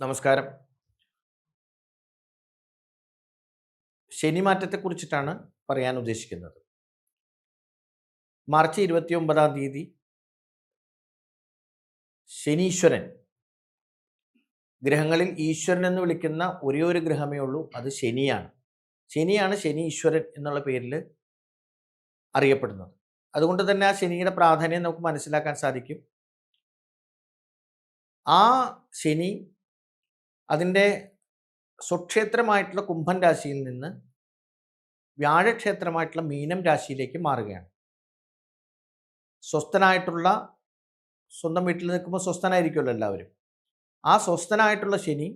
നമസ്കാരം. ശനിമാറ്റത്തെക്കുറിച്ചിട്ടാണ് പറയാൻ ഉദ്ദേശിക്കുന്നത്. മാർച്ച് 29-ാം തീയതി ശനീശ്വരൻ, ഗ്രഹങ്ങളിൽ ഈശ്വരൻ എന്ന് വിളിക്കുന്ന ഒരേ ഒരു ഗ്രഹമേ ഉള്ളൂ, അത് ശനിയാണ്. ശനിയാണ് ശനീശ്വരൻ എന്നുള്ള പേരിൽ അറിയപ്പെടുന്നത്. അതുകൊണ്ട് തന്നെ ആ ശനിയുടെ പ്രാധാന്യം നമുക്ക് മനസ്സിലാക്കാൻ സാധിക്കും. ആ ശനി അതിൻ്റെ സ്വക്ഷേത്രമായിട്ടുള്ള കുംഭൻ രാശിയിൽ നിന്ന് വ്യാഴക്ഷേത്രമായിട്ടുള്ള മീനം രാശിയിലേക്ക് മാറുകയാണ്. സ്വസ്ഥനായിട്ടുള്ള, സ്വന്തം വീട്ടിൽ നിൽക്കുമ്പോൾ സ്വസ്ഥനായിരിക്കുമല്ലോ എല്ലാവരും. ആ സ്വസ്ഥനായിട്ടുള്ള ശനി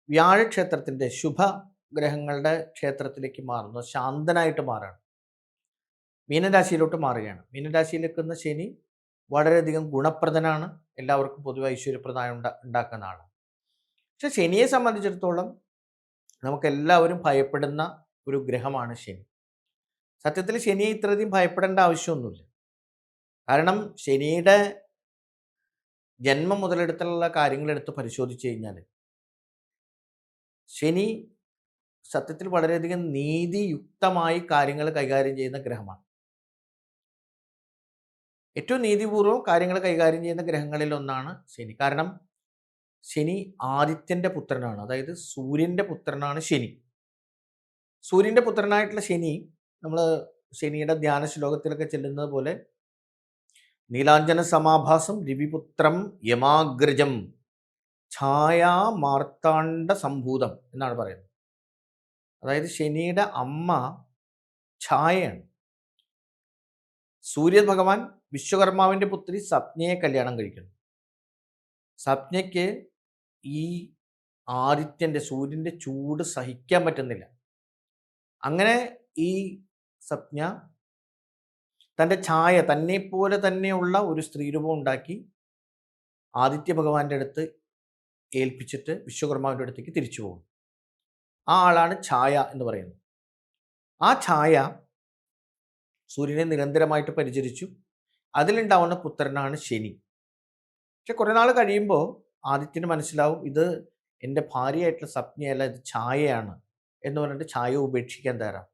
വ്യാഴക്ഷേത്രത്തിൻ്റെ ശുഭഗ്രഹങ്ങളുടെ ക്ഷേത്രത്തിലേക്ക് മാറുന്നു, ശാന്തനായിട്ട് മാറുകയാണ്, മീനരാശിയിലോട്ട് മാറുകയാണ്. മീനരാശിയിൽ നിൽക്കുന്ന ശനി വളരെയധികം ഗുണപ്രദനാണ്, എല്ലാവർക്കും പൊതുവെ ഐശ്വര്യപ്രദമായി ഉണ്ടാക്കുന്ന ആളാണ്. പക്ഷെ ശനിയെ സംബന്ധിച്ചിടത്തോളം നമുക്കെല്ലാവരും ഭയപ്പെടുന്ന ഒരു ഗ്രഹമാണ് ശനി. സത്യത്തിൽ ശനിയെ ഇത്രയധികം ഭയപ്പെടേണ്ട ആവശ്യമൊന്നുമില്ല. കാരണം ശനിയുടെ ജന്മം മുതലെടുത്തുള്ള കാര്യങ്ങളെടുത്ത് പരിശോധിച്ച് കഴിഞ്ഞാൽ ശനി സത്യത്തിൽ വളരെയധികം നീതിയുക്തമായി കാര്യങ്ങൾ കൈകാര്യം ചെയ്യുന്ന ഗ്രഹമാണ്. ഏറ്റവും നീതിപൂർവ്വം കാര്യങ്ങൾ കൈകാര്യം ചെയ്യുന്ന ഗ്രഹങ്ങളിൽ ഒന്നാണ് ശനി. കാരണം ശനി ആദിത്യൻ്റെ പുത്രനാണ്, അതായത് സൂര്യൻ്റെ പുത്രനാണ് ശനി. സൂര്യൻ്റെ പുത്രനായിട്ടുള്ള ശനി, നമ്മൾ ശനിയുടെ ധ്യാന ശ്ലോകത്തിലൊക്കെ ചെല്ലുന്നത് പോലെ നീലാഞ്ജന സമാഭാസം രവിപുത്രം യമാഗ്രജം ഛായാ മാർത്താണ്ഡ സംഭൂതം എന്നാണ് പറയുന്നത്. അതായത് ശനിയുടെ അമ്മ ഛായയാണ്. സൂര്യ ഭഗവാൻ വിശ്വകർമാവിൻ്റെ പുത്രി സപ്നയെ കല്യാണം കഴിക്കുന്നു. സപ്നയ്ക്ക് ഈ ആദിത്യൻ്റെ, സൂര്യൻ്റെ ചൂട് സഹിക്കാൻ പറ്റുന്നില്ല. അങ്ങനെ ഈ സപ്ന തൻ്റെ ഛായ, തന്നെപ്പോലെ തന്നെയുള്ള ഒരു സ്ത്രീരൂപം ഉണ്ടാക്കി ആദിത്യ ഭഗവാന്റെ അടുത്ത് ഏൽപ്പിച്ചിട്ട് വിശ്വകർമാവിൻ്റെ അടുത്തേക്ക് തിരിച്ചു പോകും. ആ ആളാണ് ഛായ എന്ന് പറയുന്നത്. ആ ഛായ സൂര്യനെ നിരന്തരമായിട്ട് പരിചരിച്ചു. അതിലുണ്ടാവുന്ന പുത്രനാണ് ശനി. പക്ഷെ കുറേ നാൾ കഴിയുമ്പോൾ ആദിത്യന് മനസ്സിലാവും, ഇത് എൻ്റെ ഭാര്യയായിട്ടുള്ള സപ്നയല്ല, ഇത് ഛായയാണ് എന്ന് പറഞ്ഞിട്ട് ഛായ ഉപേക്ഷിക്കാൻ തയ്യാറാവും.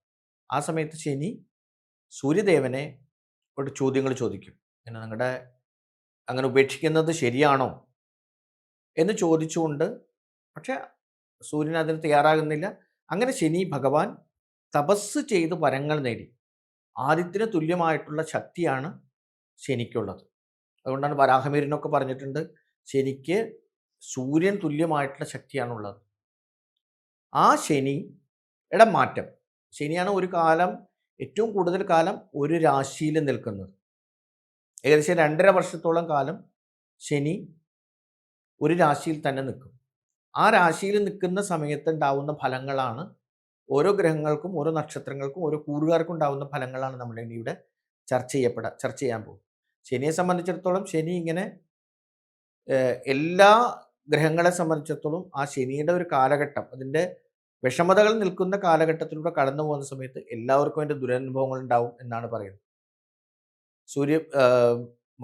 ആ സമയത്ത് ശനി സൂര്യദേവനെ ഒരു ചോദ്യങ്ങൾ ചോദിക്കും. നിങ്ങളുടെ അങ്ങനെ ഉപേക്ഷിക്കുന്നത് ശരിയാണോ എന്ന് ചോദിച്ചുകൊണ്ട്, പക്ഷെ സൂര്യൻ അതിന് തയ്യാറാകുന്നില്ല. അങ്ങനെ ശനി ഭഗവാൻ തപസ് ചെയ്ത് വരങ്ങൾ നേടി. ആദിത്യന് തുല്യമായിട്ടുള്ള ശക്തിയാണ് ശനിക്കുള്ളത്. അതുകൊണ്ടാണ് വരാഹമീരനൊക്കെ പറഞ്ഞിട്ടുണ്ട്, ശനിക്ക് സൂര്യൻ തുല്യമായിട്ടുള്ള ശക്തിയാണുള്ളത്. ആ ശനിയുടെ മാറ്റം, ശനിയാണ് ഒരു കാലം ഏറ്റവും കൂടുതൽ കാലം ഒരു രാശിയിൽ നിൽക്കുന്നത്. ഏകദേശം 2.5 വർഷത്തോളം കാലം ശനി ഒരു രാശിയിൽ തന്നെ നിൽക്കും. ആ രാശിയിൽ നിൽക്കുന്ന സമയത്ത് ഉണ്ടാവുന്ന ഫലങ്ങളാണ് ഓരോ ഗ്രഹങ്ങൾക്കും, ഓരോ നക്ഷത്രങ്ങൾക്കും, ഓരോ കൂറുകാർക്കും ഉണ്ടാവുന്ന ഫലങ്ങളാണ് നമ്മൾ ഇവിടെ ചർച്ച ചെയ്യാൻ പോകും. ശനിയെ സംബന്ധിച്ചിടത്തോളം ശനി ഇങ്ങനെ എല്ലാ ഗ്രഹങ്ങളെ സംബന്ധിച്ചിടത്തോളം ആ ശനിയുടെ ഒരു കാലഘട്ടം, അതിൻ്റെ വിഷമതകൾ നിൽക്കുന്ന കാലഘട്ടത്തിലൂടെ കടന്നു പോകുന്ന സമയത്ത് എല്ലാവർക്കും അതിൻ്റെ ദുരനുഭവങ്ങൾ ഉണ്ടാവും എന്നാണ് പറയുന്നത്.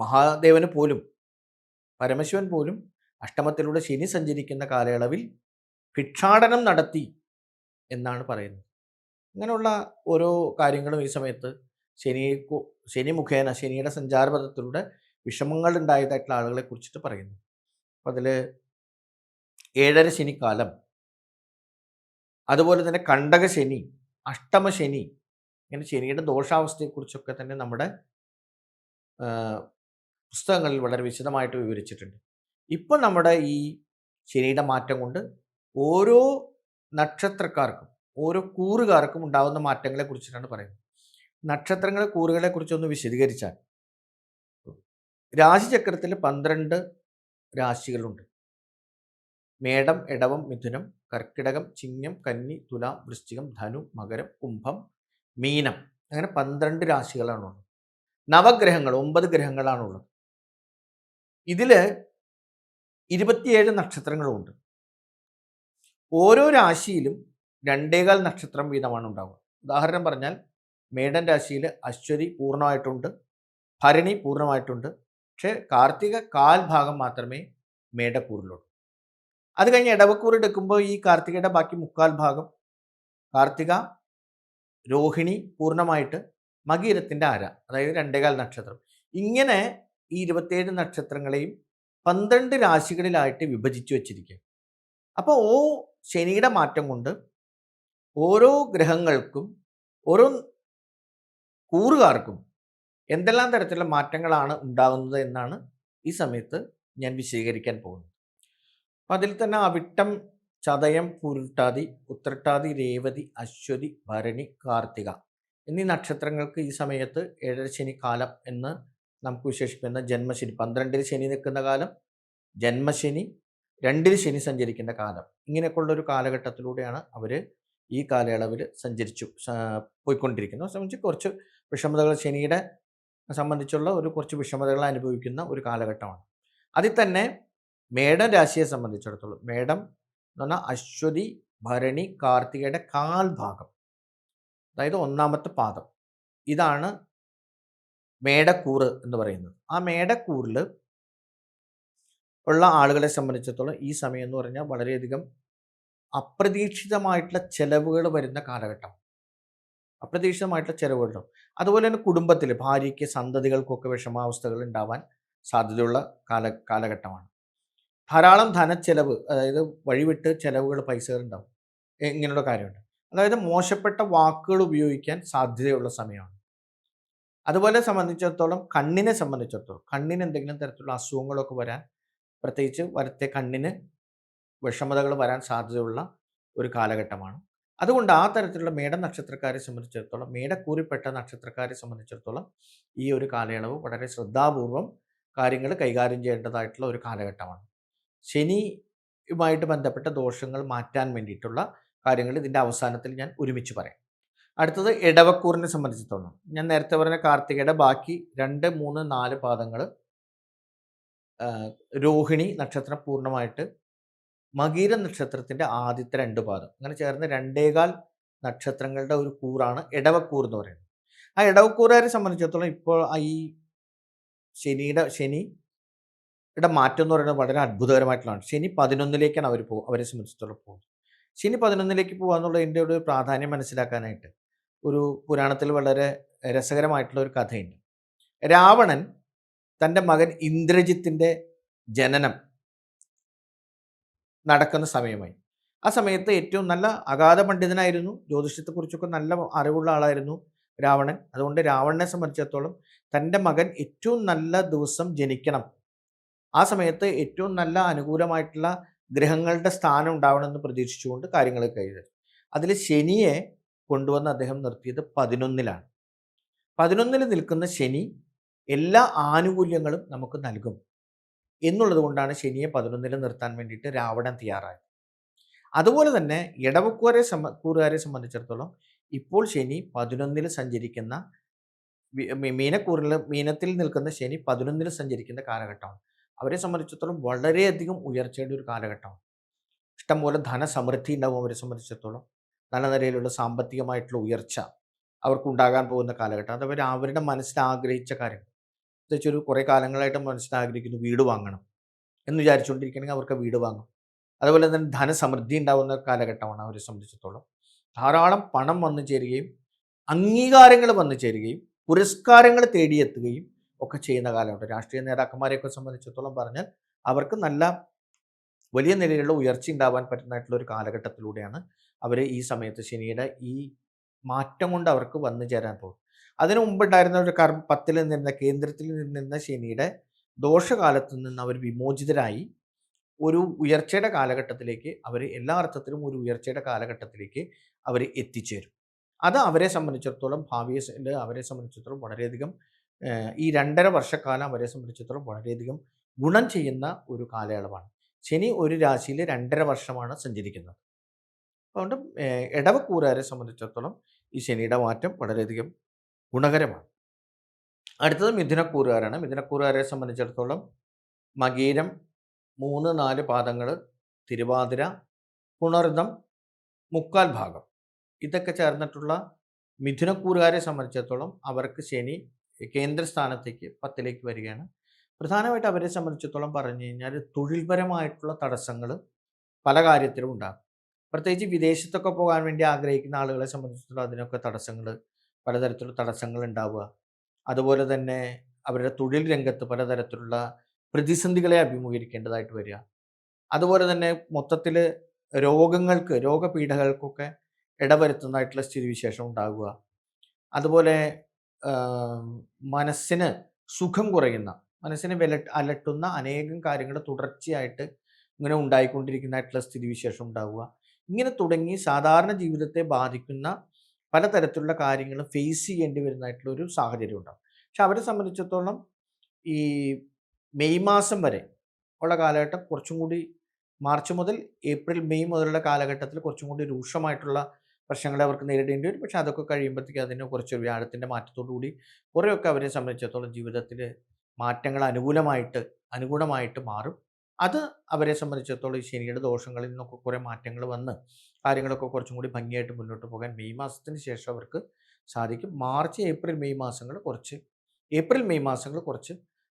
മഹാദേവന് പോലും, പരമശിവൻ പോലും അഷ്ടമത്തിലൂടെ ശനി സഞ്ചരിക്കുന്ന കാലയളവിൽ ഭിക്ഷാടനം നടത്തി എന്നാണ് പറയുന്നത്. അങ്ങനെയുള്ള ഓരോ കാര്യങ്ങളും ഈ സമയത്ത് ശനി മുഖേന, ശനിയുടെ സഞ്ചാരപഥത്തിലൂടെ വിഷമങ്ങൾ ഉണ്ടായതായിട്ടുള്ള ആളുകളെ കുറിച്ചിട്ട് പറയുന്നു. അപ്പം അതിൽ 7.5 ശനിക്കാലം, അതുപോലെ തന്നെ കണ്ടക ശനി, അഷ്ടമ ശനി, ഇങ്ങനെ ശനിയുടെ ദോഷാവസ്ഥയെക്കുറിച്ചൊക്കെ തന്നെ നമ്മുടെ പുസ്തകങ്ങളിൽ വളരെ വിശദമായിട്ട് വിവരിച്ചിട്ടുണ്ട്. ഇപ്പോൾ നമ്മുടെ ഈ ശനിയുടെ മാറ്റം കൊണ്ട് ഓരോ നക്ഷത്രക്കാർക്കും, ഓരോ കൂറുകാർക്കും ഉണ്ടാകുന്ന മാറ്റങ്ങളെ കുറിച്ചിട്ടാണ് പറയുന്നത്. നക്ഷത്രങ്ങളെ, കൂറുകളെ കുറിച്ചൊന്ന് വിശദീകരിച്ചാൽ, രാശിചക്രത്തിൽ 12 രാശികളുണ്ട്. മേടം, ഇടവം, മിഥുനം, കർക്കിടകം, ചിങ്ങം, കന്നി, തുലാം, വൃശ്ചികം, ധനു, മകരം, കുംഭം, മീനം, അങ്ങനെ 12 രാശികളാണുള്ളത്. നവഗ്രഹങ്ങൾ 9 ഗ്രഹങ്ങളാണുള്ളത്. ഇതിൽ 27 നക്ഷത്രങ്ങളുമുണ്ട്. ഓരോ രാശിയിലും 2.25 നക്ഷത്രം വീതമാണ് ഉണ്ടാവുക. ഉദാഹരണം പറഞ്ഞാൽ മേടൻ രാശിയിൽ അശ്വതി പൂർണ്ണമായിട്ടുണ്ട്, ഭരണി പൂർണ്ണമായിട്ടുണ്ട്. പക്ഷേ കാർത്തിക കാൽ ഭാഗം മാത്രമേ മേടക്കൂറിലുള്ളൂ. അത് കഴിഞ്ഞ് ഇടവക്കൂർ എടുക്കുമ്പോൾ ഈ കാർത്തികയുടെ ബാക്കി മുക്കാൽ ഭാഗം കാർത്തിക, രോഹിണി പൂർണ്ണമായിട്ട്, മകീരത്തിൻ്റെ അര, അതായത് 2.25 നക്ഷത്രം. ഇങ്ങനെ ഈ 27 നക്ഷത്രങ്ങളെയും 12 രാശികളിലായിട്ട് വിഭജിച്ചു വച്ചിരിക്കുക. അപ്പോൾ ശനിയുടെ മാറ്റം കൊണ്ട് ഓരോ ഗ്രഹങ്ങൾക്കും ഓരോ കൂറുകാർക്കും എന്തെല്ലാം തരത്തിലുള്ള മാറ്റങ്ങളാണ് ഉണ്ടാകുന്നത് എന്നാണ് ഈ സമയത്ത് ഞാൻ വിശദീകരിക്കാൻ പോകുന്നത്. അപ്പം അതിൽ തന്നെ അവിട്ടം, ചതയം, പൂരുട്ടാതി, ഉത്രട്ടാതി, രേവതി, അശ്വതി, ഭരണി, കാർത്തിക എന്നീ നക്ഷത്രങ്ങൾക്ക് ഈ സമയത്ത് ഏഴര ശനി കാലം എന്ന് നമുക്ക് വിശേഷിപ്പിക്കുന്ന ജന്മശനി, 12 ശനി നിൽക്കുന്ന കാലം, ജന്മശനി, 2 ശനി സഞ്ചരിക്കുന്ന കാലം, ഇങ്ങനെയൊക്കെയുള്ളൊരു കാലഘട്ടത്തിലൂടെയാണ് അവർ ഈ കാലയളവിൽ പോയിക്കൊണ്ടിരിക്കുന്നത്. സംബന്ധിച്ച് കുറച്ച് വിഷമതകൾ, ശനിയുടെ സംബന്ധിച്ചുള്ള കുറച്ച് വിഷമതകൾ അനുഭവിക്കുന്ന ഒരു കാലഘട്ടമാണ്. അതിൽ തന്നെ മേടം രാശിയെ സംബന്ധിച്ചിടത്തോളം, മേടം എന്ന് പറഞ്ഞാൽ അശ്വതി, ഭരണി, കാർത്തികയുടെ കാൽഭാഗം, അതായത് 1ാമത്തെ പാദം, ഇതാണ് മേടക്കൂറ് എന്ന് പറയുന്നത്. ആ മേടക്കൂറിൽ ഉള്ള ആളുകളെ സംബന്ധിച്ചിടത്തോളം ഈ സമയം എന്ന് പറഞ്ഞാൽ വളരെയധികം അപ്രതീക്ഷിതമായിട്ടുള്ള ചെലവുകൾ വരുന്ന കാലഘട്ടം. അപ്രതീക്ഷിതമായിട്ടുള്ള ചെലവുകളുണ്ടാവും. അതുപോലെ തന്നെ കുടുംബത്തിൽ ഭാര്യയ്ക്ക്, സന്തതികൾക്കൊക്കെ വിഷമാവസ്ഥകൾ ഉണ്ടാവാൻ സാധ്യതയുള്ള കാലഘട്ടമാണ്. ധാരാളം ധനച്ചെലവ്, അതായത് വഴിവിട്ട് ചെലവുകൾ, പൈസകൾ ഉണ്ടാവും. ഇങ്ങനെയുള്ള കാര്യമുണ്ട്. അതായത് മോശപ്പെട്ട വാക്കുകൾ ഉപയോഗിക്കാൻ സാധ്യതയുള്ള സമയമാണ്. അതുപോലെ സംബന്ധിച്ചിടത്തോളം കണ്ണിന് എന്തെങ്കിലും തരത്തിലുള്ള അസുഖങ്ങളൊക്കെ വരാൻ, പ്രത്യേകിച്ച് വലത്തെ കണ്ണിന് വിഷമതകൾ വരാൻ സാധ്യതയുള്ള ഒരു കാലഘട്ടമാണ്. അതുകൊണ്ട് ആ തരത്തിലുള്ള മേട നക്ഷത്രക്കാരെ സംബന്ധിച്ചിടത്തോളം, മേടക്കൂറിൽപ്പെട്ട നക്ഷത്രക്കാരെ സംബന്ധിച്ചിടത്തോളം ഈ ഒരു കാലയളവ് വളരെ ശ്രദ്ധാപൂർവം കാര്യങ്ങൾ കൈകാര്യം ചെയ്യേണ്ടതായിട്ടുള്ള ഒരു കാലഘട്ടമാണ്. ശനിയുമായിട്ട് ബന്ധപ്പെട്ട ദോഷങ്ങൾ മാറ്റാൻ വേണ്ടിയിട്ടുള്ള കാര്യങ്ങൾ ഇതിൻ്റെ അവസാനത്തിൽ ഞാൻ ഒരുമിച്ച് പറയാം. അടുത്തത് ഇടവക്കൂറിനെ സംബന്ധിച്ചിടത്തോളം, ഞാൻ നേരത്തെ പറഞ്ഞ കാർത്തികയുടെ ബാക്കി 2, 3, 4 പാദങ്ങൾ, രോഹിണി നക്ഷത്രം പൂർണ്ണമായിട്ട്, മകീര നക്ഷത്രത്തിൻ്റെ ആദ്യത്തെ 2 പാദം, അങ്ങനെ ചേർന്ന് 2.25 നക്ഷത്രങ്ങളുടെ ഒരു കൂറാണ് ഇടവക്കൂർ എന്ന് പറയുന്നത്. ആ ഇടവക്കൂറുകാരെ സംബന്ധിച്ചിടത്തോളം ഇപ്പോൾ ഈ ശനിയുടെ മാറ്റം എന്ന് പറയുന്നത് വളരെ അത്ഭുതകരമായിട്ടുള്ളതാണ്. ശനി 11ലേക്കാണ് അവരെ സംബന്ധിച്ചിടത്തോളം പോകുന്നത്. ശനി 11ലേക്ക് പോകുക എന്നുള്ളതിൻ്റെ ഒരു പ്രാധാന്യം മനസ്സിലാക്കാനായിട്ട് ഒരു പുരാണത്തിൽ വളരെ രസകരമായിട്ടുള്ള ഒരു കഥയുണ്ട്. രാവണൻ തൻ്റെ മകൻ ഇന്ദ്രജിത്തിൻ്റെ ജനനം നടക്കുന്ന സമയമായി. ആ സമയത്ത് ഏറ്റവും നല്ല അഗാധ പണ്ഡിതനായിരുന്നു, ജ്യോതിഷത്തെക്കുറിച്ചൊക്കെ നല്ല അറിവുള്ള ആളായിരുന്നു രാവണൻ. അതുകൊണ്ട് രാവണനെ സംബന്ധിച്ചിടത്തോളം തൻ്റെ മകൻ ഏറ്റവും നല്ല ദിവസം ജനിക്കണം, ആ സമയത്ത് ഏറ്റവും നല്ല അനുകൂലമായിട്ടുള്ള ഗ്രഹങ്ങളുടെ സ്ഥാനം ഉണ്ടാവണമെന്ന് പ്രതീക്ഷിച്ചുകൊണ്ട് കാര്യങ്ങൾ കൈകാര്യം. അതിൽ ശനിയെ കൊണ്ടുവന്ന് അദ്ദേഹം നിർത്തിയത് 11ലാണ്. 11ൽ നിൽക്കുന്ന ശനി എല്ലാ ആനുകൂല്യങ്ങളും നമുക്ക് നൽകും എന്നുള്ളത് കൊണ്ടാണ് ശനിയെ 11ൽ നിർത്താൻ വേണ്ടിയിട്ട് രാവണൻ തയ്യാറായത്. അതുപോലെ തന്നെ ഇടവക്കൂറുകാരെ സംബന്ധിച്ചിടത്തോളം ഇപ്പോൾ ശനി 11ൽ സഞ്ചരിക്കുന്ന, മീനത്തിൽ നിൽക്കുന്ന ശനി 11ൽ സഞ്ചരിക്കുന്ന കാലഘട്ടമാണ്. അവരെ സംബന്ധിച്ചിടത്തോളം വളരെയധികം ഉയർച്ചയുടെ ഒരു കാലഘട്ടമാണ്. ഇഷ്ടംപോലെ ധനസമൃദ്ധി ഉണ്ടാവും അവരെ സംബന്ധിച്ചിടത്തോളം. നല്ല നിലയിലുള്ള സാമ്പത്തികമായിട്ടുള്ള ഉയർച്ച അവർക്കുണ്ടാകാൻ പോകുന്ന കാലഘട്ടം. അത് അവരുടെ മനസ്സിൽ ആഗ്രഹിച്ച കാര്യം, പ്രത്യേകിച്ച് ഒരു കുറേ കാലങ്ങളായിട്ട് മനസ്സിൽ ആഗ്രഹിക്കുന്നു വീട് വാങ്ങണം എന്ന് വിചാരിച്ചുകൊണ്ടിരിക്കുകയാണെങ്കിൽ അവർക്ക് വീട് വാങ്ങും. അതുപോലെ തന്നെ ധനസമൃദ്ധി ഉണ്ടാകുന്ന കാലഘട്ടമാണ് അവരെ സംബന്ധിച്ചിടത്തോളം. ധാരാളം പണം വന്നു ചേരുകയും അംഗീകാരങ്ങൾ വന്നു ചേരുകയും പുരസ്കാരങ്ങൾ തേടിയെത്തുകയും ഒക്കെ ചെയ്യുന്ന കാലമുണ്ട്. രാഷ്ട്രീയ നേതാക്കന്മാരെയൊക്കെ സംബന്ധിച്ചിടത്തോളം പറഞ്ഞാൽ അവർക്ക് നല്ല വലിയ നിലയിലുള്ള ഉയർച്ച ഉണ്ടാവാൻ പറ്റുന്നതായിട്ടുള്ള ഒരു കാലഘട്ടത്തിലൂടെയാണ് അവർ ഈ സമയത്ത് ശനിയുടെ ഈ മാറ്റം കൊണ്ട് അവർക്ക് വന്നു ചേരാൻ പോകും. അതിനു മുമ്പുണ്ടായിരുന്ന ഒരു 10ൽ നിന്നിരുന്ന, കേന്ദ്രത്തിൽ നിന്നിരുന്ന ശനിയുടെ ദോഷകാലത്ത് നിന്ന് അവർ വിമോചിതരായി ഒരു ഉയർച്ചയുടെ കാലഘട്ടത്തിലേക്ക് എല്ലാ അർത്ഥത്തിലും ഒരു ഉയർച്ചയുടെ കാലഘട്ടത്തിലേക്ക് അവർ എത്തിച്ചേരും. അത് അവരെ സംബന്ധിച്ചിടത്തോളം ഭാവിയിൽ അവരെ സംബന്ധിച്ചിടത്തോളം വളരെയധികം ഈ 2.5 വർഷക്കാലം അവരെ സംബന്ധിച്ചിടത്തോളം വളരെയധികം ഗുണം ചെയ്യുന്ന ഒരു കാലയളവാണ്. ശനി ഒരു രാശിയിൽ 2.5 വർഷമാണ് സഞ്ചരിക്കുന്നത്. അതുകൊണ്ട് ഇടവക്കൂറുകാരെ സംബന്ധിച്ചിടത്തോളം ഈ ശനിയുടെ മാറ്റം വളരെയധികം ഗുണകരമാണ്. അടുത്തത് മിഥുനക്കൂറുകാരാണ്. മിഥുനക്കൂറുകാരെ സംബന്ധിച്ചിടത്തോളം മകീരം 3, 4 പാദങ്ങൾ, തിരുവാതിര, പുണർദം, മുക്കാൽ ഭാഗം, ഇതൊക്കെ ചേർന്നിട്ടുള്ള മിഥുനക്കൂറുകാരെ സംബന്ധിച്ചിടത്തോളം അവർക്ക് ശനി കേന്ദ്രസ്ഥാനത്തേക്ക് 10ലേക്ക് വരികയാണ്. പ്രധാനമായിട്ട് അവരെ സംബന്ധിച്ചിടത്തോളം പറഞ്ഞു കഴിഞ്ഞാൽ തൊഴിൽപരമായിട്ടുള്ള തടസ്സങ്ങൾ പല കാര്യത്തിലും ഉണ്ടാകും. പ്രത്യേകിച്ച് വിദേശത്തൊക്കെ പോകാൻ വേണ്ടി ആഗ്രഹിക്കുന്ന ആളുകളെ സംബന്ധിച്ചിടത്തോളം അതിനൊക്കെ തടസ്സങ്ങൾ, പലതരത്തിലുള്ള തടസ്സങ്ങൾ ഉണ്ടാവുക. അതുപോലെ തന്നെ അവരുടെ തൊഴിൽ രംഗത്ത് പലതരത്തിലുള്ള പ്രതിസന്ധികളെ അഭിമുഖീകരിക്കേണ്ടതായിട്ട് വരിക. അതുപോലെ തന്നെ മൊത്തത്തിൽ രോഗപീഠകൾക്കൊക്കെ ഇടവരുത്തുന്നതായിട്ടുള്ള സ്ഥിതിവിശേഷം ഉണ്ടാകുക. അതുപോലെ മനസ്സിന് സുഖം കുറയുന്ന, മനസ്സിനെ അലട്ടുന്ന അനേകം കാര്യങ്ങൾ തുടർച്ചയായിട്ട് ഇങ്ങനെ ഉണ്ടായിക്കൊണ്ടിരിക്കുന്നതായിട്ടുള്ള സ്ഥിതിവിശേഷം ഉണ്ടാവുക. ഇങ്ങനെ തുടങ്ങി സാധാരണ ജീവിതത്തെ ബാധിക്കുന്ന പലതരത്തിലുള്ള കാര്യങ്ങൾ ഫേസ് ചെയ്യേണ്ടി വരുന്നതായിട്ടുള്ള ഒരു സാഹചര്യം ഉണ്ടാകും. പക്ഷെ അവരെ സംബന്ധിച്ചിടത്തോളം ഈ മെയ് മാസം വരെ ഉള്ള കാലഘട്ടം കുറച്ചും കൂടി, മാർച്ച് മുതൽ ഏപ്രിൽ മെയ് മുതലുള്ള കാലഘട്ടത്തിൽ കുറച്ചും കൂടി രൂക്ഷമായിട്ടുള്ള പ്രശ്നങ്ങളെ അവർക്ക് നേരിടേണ്ടി വരും. പക്ഷെ അതൊക്കെ കഴിയുമ്പോഴത്തേക്ക് അതിന് കുറച്ച് വ്യാഴത്തിൻ്റെ മാറ്റത്തോടു കൂടി കുറേയൊക്കെ അവരെ സംബന്ധിച്ചിടത്തോളം ജീവിതത്തിൽ മാറ്റങ്ങൾ അനുകൂലമായിട്ട് മാറും. അത് അവരെ സംബന്ധിച്ചിടത്തോളം ഈ ശനിയുടെ ദോഷങ്ങളിൽ നിന്നൊക്കെ കുറേ മാറ്റങ്ങൾ വന്ന് കാര്യങ്ങളൊക്കെ കുറച്ചും കൂടി ഭംഗിയായിട്ട് മുന്നോട്ട് പോകാൻ മെയ് മാസത്തിന് ശേഷം അവർക്ക് സാധിക്കും. മാർച്ച് ഏപ്രിൽ മെയ് മാസങ്ങൾ കുറച്ച്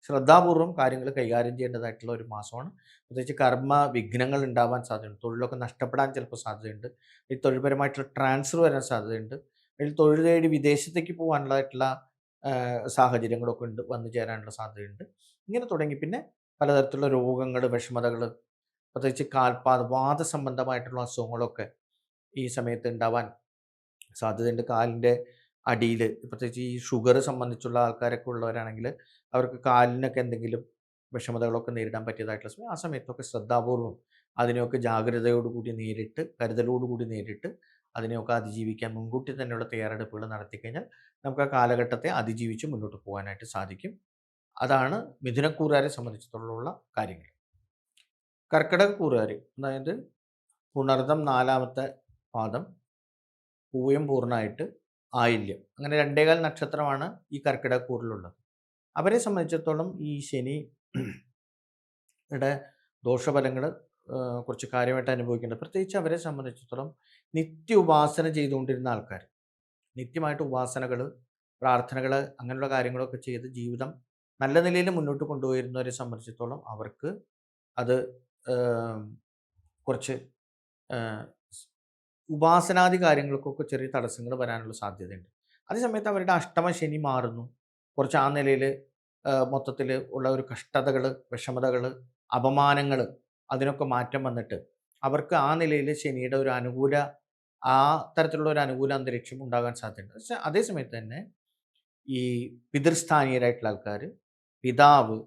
ശ്രദ്ധാപൂർവം കാര്യങ്ങൾ കൈകാര്യം ചെയ്യേണ്ടതായിട്ടുള്ള ഒരു മാസമാണ്. പ്രത്യേകിച്ച് കർമ്മ വിഘ്നങ്ങൾ ഉണ്ടാവാൻ സാധ്യതയുണ്ട്. തൊഴിലൊക്കെ നഷ്ടപ്പെടാൻ ചിലപ്പോൾ സാധ്യതയുണ്ട്. ഈ തൊഴിൽപരമായിട്ടുള്ള ട്രാൻസ്ഫർ വരാൻ സാധ്യതയുണ്ട്. അതിൽ തൊഴിൽ തേടി വിദേശത്തേക്ക് പോകാനുള്ളതായിട്ടുള്ള സാഹചര്യങ്ങളൊക്കെ വന്നു ചേരാനുള്ള സാധ്യതയുണ്ട്. ഇങ്ങനെ തുടങ്ങി പിന്നെ പലതരത്തിലുള്ള രോഗങ്ങൾ, വിഷമതകൾ, പ്രത്യേകിച്ച് വാദസംബന്ധമായിട്ടുള്ള അസുഖങ്ങളൊക്കെ ഈ സമയത്ത് ഉണ്ടാവാൻ സാധ്യതയുണ്ട്. കാലിൻ്റെ അടിയിൽ പ്രത്യേകിച്ച് ഈ ഷുഗർ സംബന്ധിച്ചുള്ള ആൾക്കാരൊക്കെ ഉള്ളവരാണെങ്കിൽ അവർക്ക് കാലിനൊക്കെ എന്തെങ്കിലും വിഷമതകളൊക്കെ നേരിടാൻ പറ്റിയതായിട്ടുള്ള സമയം, ആ സമയത്തൊക്കെ ശ്രദ്ധാപൂർവം അതിനെയൊക്കെ ജാഗ്രതയോടുകൂടി കരുതലോടുകൂടി നേരിട്ട് അതിനെയൊക്കെ അതിജീവിക്കാൻ മുൻകൂട്ടി തന്നെയുള്ള തയ്യാറെടുപ്പുകൾ നടത്തിക്കഴിഞ്ഞാൽ നമുക്ക് ആ കാലഘട്ടത്തെ അതിജീവിച്ച് മുന്നോട്ട് പോകാനായിട്ട് സാധിക്കും. അതാണ് മിഥുനക്കൂറുകാരെ സംബന്ധിച്ചിടത്തോളമുള്ള കാര്യങ്ങൾ. കർക്കിടകക്കൂറുകാർ, അതായത് പുണർദം 4-ാമത്തെ പാദം, പൂയം പൂർണ്ണമായിട്ട് ആയില്യം, അങ്ങനെ 2.25 നക്ഷത്രമാണ് ഈ കർക്കിടകക്കൂറിലുള്ളത്. അവരെ സംബന്ധിച്ചിടത്തോളം ഈ ശനിയുടെ ദോഷഫലങ്ങൾ കുറച്ച് കാര്യമായിട്ട് അനുഭവിക്കേണ്ടത്. പ്രത്യേകിച്ച് അവരെ സംബന്ധിച്ചിടത്തോളം ഉപാസന ചെയ്തുകൊണ്ടിരുന്ന ആൾക്കാർ, നിത്യമായിട്ട് ഉപാസനകൾ, പ്രാർത്ഥനകൾ, അങ്ങനെയുള്ള കാര്യങ്ങളൊക്കെ ചെയ്ത് ജീവിതം നല്ല നിലയിൽ മുന്നോട്ട് കൊണ്ടുപോയിരുന്നവരെ സംബന്ധിച്ചിടത്തോളം അവർക്ക് അത് കുറച്ച് ഉപാസനാദി കാര്യങ്ങൾക്കൊക്കെ ചെറിയ തടസ്സങ്ങൾ വരാനുള്ള സാധ്യതയുണ്ട്. അതേസമയത്ത് അവരുടെ അഷ്ടമ ശനി മാറുന്നു. കുറച്ച് ആ നിലയിൽ മൊത്തത്തിൽ ഉള്ള ഒരു കഷ്ടതകൾ, വിഷമതകൾ, അപമാനങ്ങൾ, അതിനൊക്കെ മാറ്റം വന്നിട്ട് അവർക്ക് ആ നിലയിൽ ശനിയുടെ ഒരു ആ തരത്തിലുള്ള ഒരു അനുകൂല അന്തരീക്ഷം ഉണ്ടാകാൻ സാധ്യതയുണ്ട്. പക്ഷേ അതേസമയത്ത് തന്നെ ഈ പിതൃസ്ഥാനീയരായിട്ടുള്ള ആൾക്കാർ, പിതാവ്,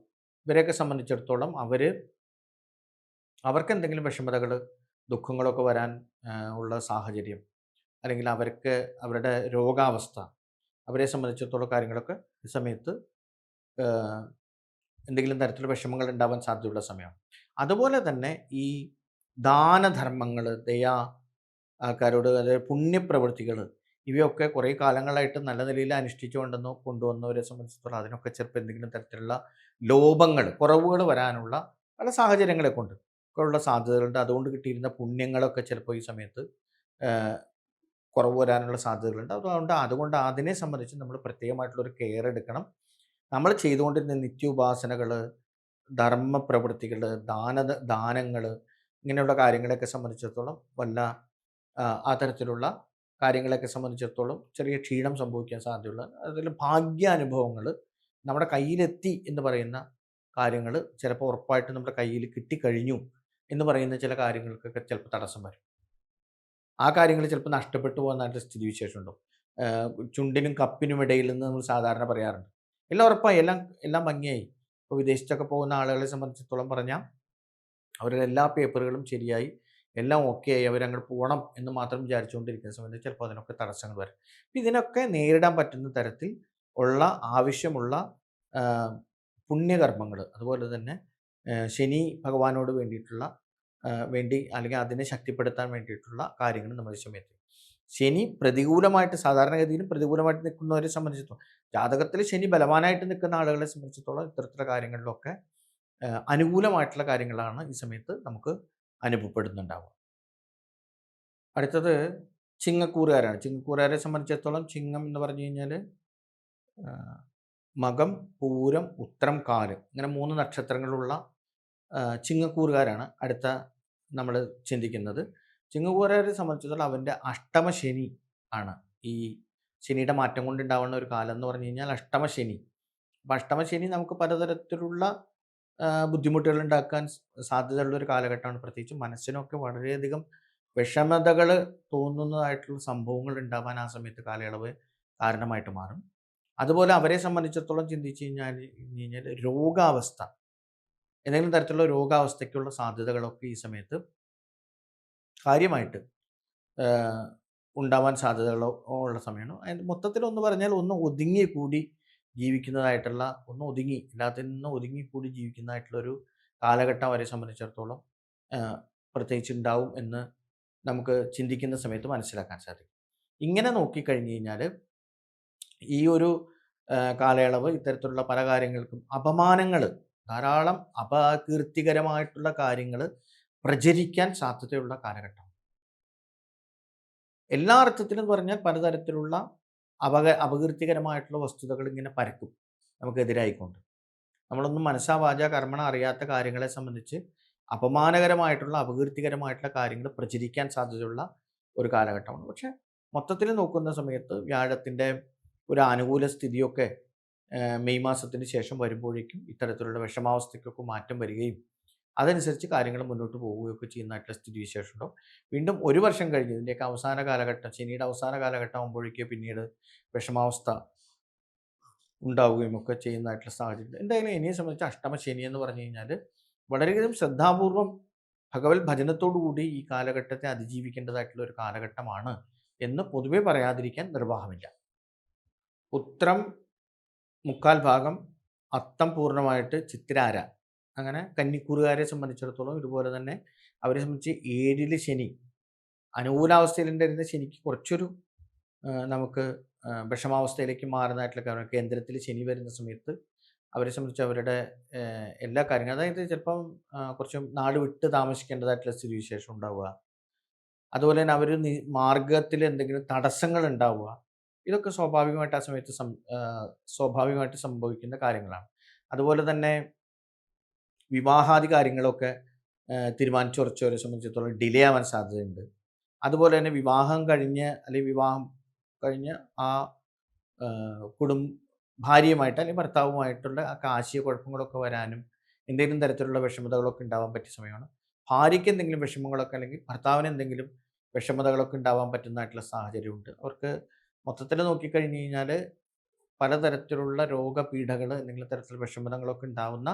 ഇവരെയൊക്കെ സംബന്ധിച്ചിടത്തോളം അവർക്ക് എന്തെങ്കിലും വിഷമതകൾ, ദുഃഖങ്ങളൊക്കെ വരാൻ ഉള്ള സാഹചര്യം, അല്ലെങ്കിൽ അവരുടെ രോഗാവസ്ഥ, അവരെ സംബന്ധിച്ചിടത്തോളം കാര്യങ്ങളൊക്കെ ഈ സമയത്ത് എന്തെങ്കിലും തരത്തിലുള്ള വിഷമങ്ങൾ ഉണ്ടാവാൻ സാധ്യതയുള്ള സമയമാണ്. അതുപോലെ തന്നെ ഈ ദാനധർമ്മങ്ങൾ, ആൾക്കാരോട്, അതായത് പുണ്യപ്രവൃത്തികൾ, ഇവയൊക്കെ കുറേ കാലങ്ങളായിട്ട് നല്ല നിലയിൽ കൊണ്ടുവന്നവരെ സംബന്ധിച്ചിടത്തോളം അതിനൊക്കെ ചിലപ്പോൾ എന്തെങ്കിലും തരത്തിലുള്ള കുറവുകൾ വരാനുള്ള പല സാഹചര്യങ്ങളെ ഉള്ള സാധ്യതകളുണ്ട്. അതുകൊണ്ട് കിട്ടിയിരുന്ന പുണ്യങ്ങളൊക്കെ ചിലപ്പോൾ ഈ സമയത്ത് കുറവ് വരാനുള്ള സാധ്യതകളുണ്ട്. അതുകൊണ്ട് അതിനെ സംബന്ധിച്ച് നമ്മൾ പ്രത്യേകമായിട്ടുള്ളൊരു കെയർ എടുക്കണം. നമ്മൾ ചെയ്തുകൊണ്ടിരുന്ന നിത്യോപാസനകൾ, ധർമ്മപ്രവൃത്തികൾ, ദാനങ്ങൾ, ഇങ്ങനെയുള്ള കാര്യങ്ങളെയൊക്കെ സംബന്ധിച്ചിടത്തോളം ആ തരത്തിലുള്ള കാര്യങ്ങളെയൊക്കെ സംബന്ധിച്ചിടത്തോളം ചെറിയ ക്ഷീണം സംഭവിക്കാൻ സാധ്യതയുള്ള, അതിൽ ഭാഗ്യാനുഭവങ്ങൾ, നമ്മുടെ കയ്യിലെത്തി എന്ന് പറയുന്ന കാര്യങ്ങൾ ചിലപ്പോൾ ഉറപ്പായിട്ടും നമ്മുടെ കയ്യിൽ കിട്ടിക്കഴിഞ്ഞു എന്ന് പറയുന്ന ചില കാര്യങ്ങൾക്കൊക്കെ ചിലപ്പോൾ തടസ്സം വരും. ആ കാര്യങ്ങൾ ചിലപ്പോൾ നഷ്ടപ്പെട്ടു പോകുന്നതായിട്ട് സ്ഥിതിവിശേഷം ഉണ്ടാവും. ചുണ്ടിനും കപ്പിനും ഇടയിൽ നിന്ന് നമ്മൾ സാധാരണ പറയാറുണ്ട്. എല്ലാം ഉറപ്പായി, എല്ലാം ഭംഗിയായി. ഇപ്പോൾ വിദേശത്തൊക്കെ പോകുന്ന ആളുകളെ സംബന്ധിച്ചിടത്തോളം പറഞ്ഞാൽ അവരുടെ എല്ലാ പേപ്പറുകളും ശരിയായി, എല്ലാം ഓക്കെ ആയി, അവരങ്ങോട്ട് പോകണം എന്ന് മാത്രം വിചാരിച്ചുകൊണ്ടിരിക്കുന്ന സമയത്ത് ചിലപ്പോൾ അതിനൊക്കെ തടസ്സങ്ങൾ വരും. ഇതിനൊക്കെ നേരിടാൻ പറ്റുന്ന തരത്തിൽ ആവശ്യമുള്ള പുണ്യകർമ്മങ്ങൾ, അതുപോലെ തന്നെ ശനി ഭഗവാനോട് അല്ലെങ്കിൽ അതിനെ ശക്തിപ്പെടുത്താൻ വേണ്ടിയിട്ടുള്ള കാര്യങ്ങൾ നമ്മൾ ഈ സമയത്ത്, ശനി സാധാരണഗതിയിലും പ്രതികൂലമായിട്ട് നിൽക്കുന്നവരെ സംബന്ധിച്ചിടത്തോളം, ജാതകത്തിൽ ശനി ബലവാനായിട്ട് നിൽക്കുന്ന ആളുകളെ സംബന്ധിച്ചിടത്തോളം ഇത്തരത്തിലുള്ള കാര്യങ്ങളിലൊക്കെ അനുകൂലമായിട്ടുള്ള കാര്യങ്ങളാണ് ഈ സമയത്ത് നമുക്ക് അനുഭവപ്പെടുന്നുണ്ടാവുക. അടുത്തത് ചിങ്ങക്കൂറുകാരാണ്. ചിങ്ങക്കൂറുകാരെ സംബന്ധിച്ചിടത്തോളം ചിങ്ങം എന്ന് പറഞ്ഞു കഴിഞ്ഞാൽ മകം, പൂരം, ഉത്രം, കാല്, ഇങ്ങനെ 3 നക്ഷത്രങ്ങളുള്ള ചിങ്ങക്കൂറുകാരാണ് അടുത്ത നമ്മൾ ചിന്തിക്കുന്നത്. ചിങ്ങക്കൂറുകാരെ സംബന്ധിച്ചിടത്തോളം അവൻ്റെ അഷ്ടമശനി ആണ്. ഈ ശനിയുടെ മാറ്റം കൊണ്ടുണ്ടാവുന്ന ഒരു കാലം എന്ന് പറഞ്ഞു കഴിഞ്ഞാൽ അഷ്ടമശനി. അപ്പം അഷ്ടമശനി നമുക്ക് പലതരത്തിലുള്ള ബുദ്ധിമുട്ടുകൾ ഉണ്ടാക്കാൻ സാധ്യതയുള്ള ഒരു കാലഘട്ടമാണ്. പ്രത്യേകിച്ച് മനസ്സിനൊക്കെ വളരെയധികം വിഷമതകൾ തോന്നുന്നതായിട്ടുള്ള സംഭവങ്ങൾ ഉണ്ടാവാൻ ആ സമയത്ത് കാലയളവ് കാരണമായിട്ട് മാറും. അതുപോലെ അവരെ സംബന്ധിച്ചിടത്തോളം ചിന്തിച്ചു കഴിഞ്ഞാൽ രോഗാവസ്ഥ, ഏതെങ്കിലും തരത്തിലുള്ള രോഗാവസ്ഥയ്ക്കുള്ള സാധ്യതകളൊക്കെ ഈ സമയത്ത് കാര്യമായിട്ട് ഉണ്ടാവാൻ സാധ്യതകളോ ഉള്ള സമയമാണ്. അതിന് മൊത്തത്തിലൊന്ന് പറഞ്ഞാൽ ഒന്ന് ഒതുങ്ങി കൂടി ജീവിക്കുന്നതായിട്ടുള്ള, ഒന്ന് ഒതുങ്ങി എല്ലാത്തിൽ നിന്നും ഒതുങ്ങിക്കൂടി ജീവിക്കുന്നതായിട്ടുള്ളൊരു കാലഘട്ടം അവരെ സംബന്ധിച്ചിടത്തോളം പ്രത്യേകിച്ച് ഉണ്ടാവും എന്ന് നമുക്ക് ചിന്തിക്കുന്ന സമയത്ത് മനസ്സിലാക്കാൻ സാധിക്കും. ഇങ്ങനെ നോക്കിക്കഴിഞ്ഞ് കഴിഞ്ഞാൽ ഈ ഒരു കാലയളവ് ഇത്തരത്തിലുള്ള പല കാര്യങ്ങൾക്കും അപമാനങ്ങൾ, ധാരാളം അപകീർത്തികരമായിട്ടുള്ള കാര്യങ്ങൾ പ്രചരിക്കാൻ സാധ്യതയുള്ള കാലഘട്ടം. എല്ലാ അർത്ഥത്തിലും പറഞ്ഞാൽ പലതരത്തിലുള്ള അപകീർത്തികരമായിട്ടുള്ള വസ്തുതകൾ ഇങ്ങനെ പരക്കും നമുക്കെതിരായിക്കൊണ്ട്. നമ്മളൊന്നും മനസ്സാ വാച കർമ്മണ അറിയാത്ത കാര്യങ്ങളെ സംബന്ധിച്ച് അപമാനകരമായിട്ടുള്ള അപകീർത്തികരമായിട്ടുള്ള കാര്യങ്ങൾ പ്രചരിക്കാൻ സാധ്യതയുള്ള ഒരു കാലഘട്ടമാണ്. പക്ഷേ മൊത്തത്തിൽ നോക്കുന്ന സമയത്ത് വ്യാഴത്തിൻ്റെ ഒരു അനുകൂല സ്ഥിതിയൊക്കെ മെയ് മാസത്തിന് ശേഷം വരുമ്പോഴേക്കും ഇത്തരത്തിലുള്ള വിഷമാവസ്ഥയ്ക്കൊക്കെ മാറ്റം വരികയും അതനുസരിച്ച് കാര്യങ്ങൾ മുന്നോട്ട് പോവുകയൊക്കെ ചെയ്യുന്നതായിട്ടുള്ള സ്ഥിതിവിശേഷം ഉണ്ടാവും. വീണ്ടും ഒരു വർഷം കഴിഞ്ഞ് ഇതിൻ്റെയൊക്കെ അവസാന കാലഘട്ടം, ശനിയുടെ അവസാന കാലഘട്ടം ആകുമ്പോഴേക്കും പിന്നീട് വിഷമാവസ്ഥ ഉണ്ടാവുകയും ഒക്കെ ചെയ്യുന്നതായിട്ടുള്ള സാഹചര്യം. എന്തായാലും എന്നെ സംബന്ധിച്ച് അഷ്ടമശനി എന്ന് പറഞ്ഞു കഴിഞ്ഞാൽ വളരെയധികം ശ്രദ്ധാപൂർവം ഭഗവത് ഭജനത്തോടുകൂടി ഈ കാലഘട്ടത്തെ അതിജീവിക്കേണ്ടതായിട്ടുള്ള ഒരു കാലഘട്ടമാണ് എന്ന് പൊതുവെ പറയാതിരിക്കാൻ നിർവാഹമില്ല. ഉത്രം മുക്കാൽ ഭാഗം, അത്തം പൂർണ്ണമായിട്ട്, ചിത്തിരാര, അങ്ങനെ കന്നിക്കൂറുകാരെ സംബന്ധിച്ചിടത്തോളം ഇതുപോലെ തന്നെ അവരെ സംബന്ധിച്ച് 7 ശനി അനുകൂലാവസ്ഥയിലുണ്ടായിരുന്ന ശനിക്ക് കുറച്ചൊരു നമുക്ക് വിഷമാവസ്ഥയിലേക്ക് മാറുന്നതായിട്ടുള്ള കാരണം കേന്ദ്രത്തിൽ ശനി വരുന്ന സമയത്ത് അവരെ സംബന്ധിച്ച് അവരുടെ എല്ലാ കാര്യങ്ങളും, അതായത് ചിലപ്പം കുറച്ച് നാട് വിട്ട് താമസിക്കേണ്ടതായിട്ടുള്ള സ്ഥിതിവിശേഷം ഉണ്ടാവുക, അതുപോലെ തന്നെ അവർ മാർഗത്തിൽ എന്തെങ്കിലും തടസ്സങ്ങൾ ഉണ്ടാവുക, ഇതൊക്കെ സ്വാഭാവികമായിട്ട് ആ സമയത്ത് സ്വാഭാവികമായിട്ട് സംഭവിക്കുന്ന കാര്യങ്ങളാണ്. അതുപോലെ തന്നെ വിവാഹാദി കാര്യങ്ങളൊക്കെ തീരുമാനിച്ചുറച്ചവരെ സംബന്ധിച്ചിടത്തോളം ഡിലേ ആവാൻ സാധ്യതയുണ്ട്. അതുപോലെ തന്നെ വിവാഹം കഴിഞ്ഞ് അല്ലെങ്കിൽ വിവാഹം കഴിഞ്ഞ് ആ ഭാര്യയുമായിട്ട് അല്ലെങ്കിൽ ഭർത്താവുമായിട്ടുള്ള ആശയക്കുഴപ്പങ്ങളൊക്കെ വരാനും എന്തെങ്കിലും തരത്തിലുള്ള വിഷമതകളൊക്കെ ഉണ്ടാവാൻ പറ്റിയ സമയമാണ്. ഭാര്യയ്ക്ക് എന്തെങ്കിലും വിഷമങ്ങളൊക്കെ അല്ലെങ്കിൽ ഭർത്താവിന് എന്തെങ്കിലും വിഷമതകളൊക്കെ ഉണ്ടാവാൻ പറ്റുന്നതായിട്ടുള്ള സാഹചര്യമുണ്ട്. അവർക്ക് മൊത്തത്തിൽ നോക്കിക്കഴിഞ്ഞ് കഴിഞ്ഞാൽ പലതരത്തിലുള്ള രോഗപീഠകൾ എന്തെങ്കിലും തരത്തിലുള്ള വിഷമതകളൊക്കെ ഉണ്ടാവുന്ന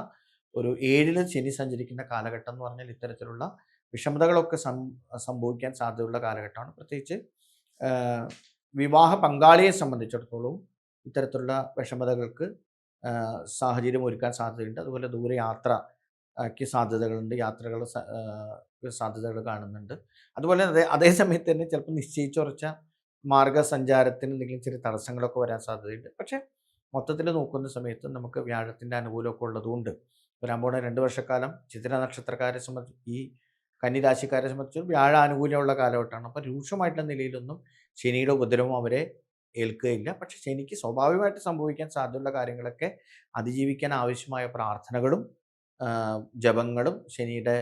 ഒരു 7 ശനി സഞ്ചരിക്കുന്ന കാലഘട്ടം എന്ന് പറഞ്ഞാൽ ഇത്തരത്തിലുള്ള വിഷമതകളൊക്കെ സംഭവിക്കാൻ സാധ്യതയുള്ള കാലഘട്ടമാണ്. പ്രത്യേകിച്ച് വിവാഹ പങ്കാളിയെ സംബന്ധിച്ചിടത്തോളം ഇത്തരത്തിലുള്ള വിഷമതകൾക്ക് സാഹചര്യം ഒരുക്കാൻ സാധ്യതയുണ്ട്. അതുപോലെ ദൂരെ യാത്രയ്ക്ക് സാധ്യതകളുണ്ട്, സാധ്യതകൾ കാണുന്നുണ്ട്. അതുപോലെ അതേ സമയത്ത് തന്നെ ചിലപ്പോൾ നിശ്ചയിച്ചുറച്ച മാർഗസഞ്ചാരത്തിന് എന്തെങ്കിലും ചെറിയ തടസ്സങ്ങളൊക്കെ വരാൻ സാധ്യതയുണ്ട്. പക്ഷേ മൊത്തത്തിൽ നോക്കുന്ന സമയത്ത് നമുക്ക് വ്യാഴത്തിൻ്റെ അനുകൂലമൊക്കെ ഉള്ളതുകൊണ്ട് വരാൻ പോകുന്ന 2 വർഷക്കാലം ചിത്തിര നക്ഷത്രക്കാരെ സംബന്ധിച്ച്, ഈ കന്നിരാശിക്കാരെ സംബന്ധിച്ച് വ്യാഴാനുകൂല്യമുള്ള കാലഘട്ടമാണ്. അപ്പോൾ രൂക്ഷമായിട്ടുള്ള നിലയിലൊന്നും ശനിയുടെ ഉപദ്രവം അവരെ ഏൽക്കുകയില്ല. പക്ഷേ ശനിക്ക് സ്വാഭാവികമായിട്ട് സംഭവിക്കാൻ സാധ്യതയുള്ള കാര്യങ്ങളൊക്കെ അതിജീവിക്കാൻ ആവശ്യമായ പ്രാർത്ഥനകളും ജപങ്ങളും ശനിയുടെ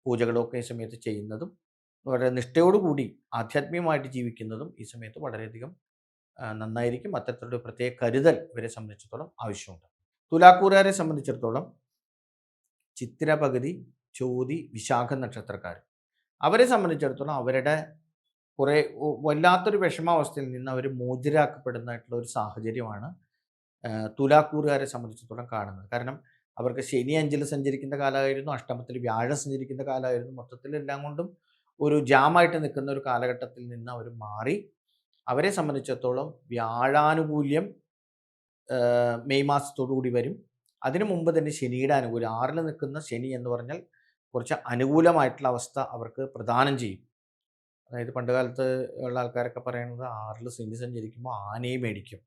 പൂജകളും ഒക്കെ ഈ സമയത്ത് ചെയ്യുന്നതും വളരെ നിഷ്ഠയോടുകൂടി ആധ്യാത്മികമായിട്ട് ജീവിക്കുന്നതും ഈ സമയത്ത് വളരെയധികം നന്നായിരിക്കും. അത്തരത്തിലുള്ള പ്രത്യേക കരുതൽ ഇവരെ സംബന്ധിച്ചിടത്തോളം ആവശ്യമുണ്ട്. തുലാക്കൂറുകാരെ സംബന്ധിച്ചിടത്തോളം ചിത്തിര പകുതി, ചോതി, വിശാഖ നക്ഷത്രക്കാർ, അവരെ സംബന്ധിച്ചിടത്തോളം അവരുടെ കുറേ വല്ലാത്തൊരു വിഷമാവസ്ഥയിൽ നിന്ന് അവർ മോചിതരാക്കപ്പെടുന്നതായിട്ടുള്ള ഒരു സാഹചര്യമാണ് തുലാക്കൂറുകാരെ സംബന്ധിച്ചിടത്തോളം കാണുന്നത്. കാരണം അവർക്ക് ശനി 5-ൽ സഞ്ചരിക്കുന്ന കാലമായിരുന്നു, അഷ്ടമത്തിൽ വ്യാഴം സഞ്ചരിക്കുന്ന കാലമായിരുന്നു. മൊത്തത്തിൽ എല്ലാം കൊണ്ടും ഒരു ജാമായിട്ട് നിൽക്കുന്ന ഒരു കാലഘട്ടത്തിൽ നിന്ന് അവർ മാറി. അവരെ സംബന്ധിച്ചിടത്തോളം വ്യാഴാനുകൂല്യം മെയ് മാസത്തോടു കൂടി വരും. അതിനു മുമ്പ് തന്നെ ശനിയുടെ അനുകൂല്യം, 6-ൽ നിൽക്കുന്ന ശനി എന്ന് പറഞ്ഞാൽ കുറച്ച് അനുകൂലമായിട്ടുള്ള അവസ്ഥ അവർക്ക് പ്രദാനം ചെയ്യും. അതായത് പണ്ട് കാലത്ത് ഉള്ള ആൾക്കാരൊക്കെ പറയുന്നത് 6-ൽ ശനി സഞ്ചരിക്കുമ്പോൾ ആനയെ മേടിക്കും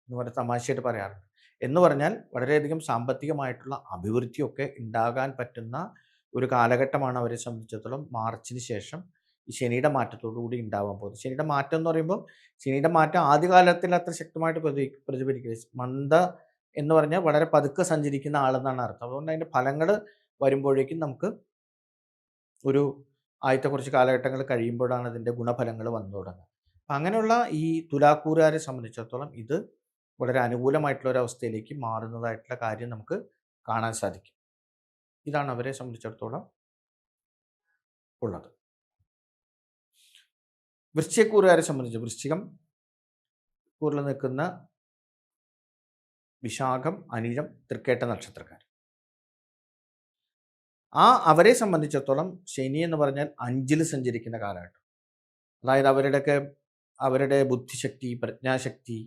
എന്ന് പറഞ്ഞ് തമാശയായിട്ട് പറയാറുണ്ട്. എന്ന് പറഞ്ഞാൽ വളരെയധികം സാമ്പത്തികമായിട്ടുള്ള അഭിവൃദ്ധിയൊക്കെ ഉണ്ടാകാൻ പറ്റുന്ന ഒരു കാലഘട്ടമാണ് അവരെ സംബന്ധിച്ചിടത്തോളം മാർച്ചിന് ശേഷം ഈ ശനിയുടെ മാറ്റത്തോടു കൂടി ഉണ്ടാവാൻ പോകുന്നത്. ശനിയുടെ മാറ്റം എന്ന് പറയുമ്പോൾ ശനിയുടെ മാറ്റം ആദ്യകാലത്തിൽ അത്ര ശക്തമായിട്ട് പ്രതിഫലിക്കുക, മന്ദ എന്ന് പറഞ്ഞാൽ വളരെ പതുക്കെ സഞ്ചരിക്കുന്ന ആളെന്നാണ് അർത്ഥം. അതുകൊണ്ട് അതിൻ്റെ ഫലങ്ങൾ വരുമ്പോഴേക്കും നമുക്ക് ഒരു ആദ്യത്തെ കുറച്ച് കാലഘട്ടങ്ങൾ കഴിയുമ്പോഴാണ് അതിൻ്റെ ഗുണഫലങ്ങൾ വന്നു തുടങ്ങുക. അപ്പം അങ്ങനെയുള്ള ഈ തുലാക്കൂറുകാരെ സംബന്ധിച്ചിടത്തോളം ഇത് വളരെ അനുകൂലമായിട്ടുള്ള ഒരു അവസ്ഥയിലേക്ക് മാറുന്നതായിട്ടുള്ള കാര്യം നമുക്ക് കാണാൻ സാധിക്കും. ഇതാണ് അവരെ സംബന്ധിച്ചിടത്തോളം ഉള്ളത്. വൃശ്ചികക്കൂറുകാരെ സംബന്ധിച്ച് വൃശ്ചികം കൂറിൽ നിൽക്കുന്ന വിശാഖം, അനിഴം, തൃക്കേട്ട നക്ഷത്രക്കാർ, അവരെ സംബന്ധിച്ചിടത്തോളം ശനി എന്ന് പറഞ്ഞാൽ 5-ൽ സഞ്ചരിക്കുന്ന കാലഘട്ടം. അതായത് അവരുടെ ബുദ്ധിശക്തി, പ്രജ്ഞാശക്തി,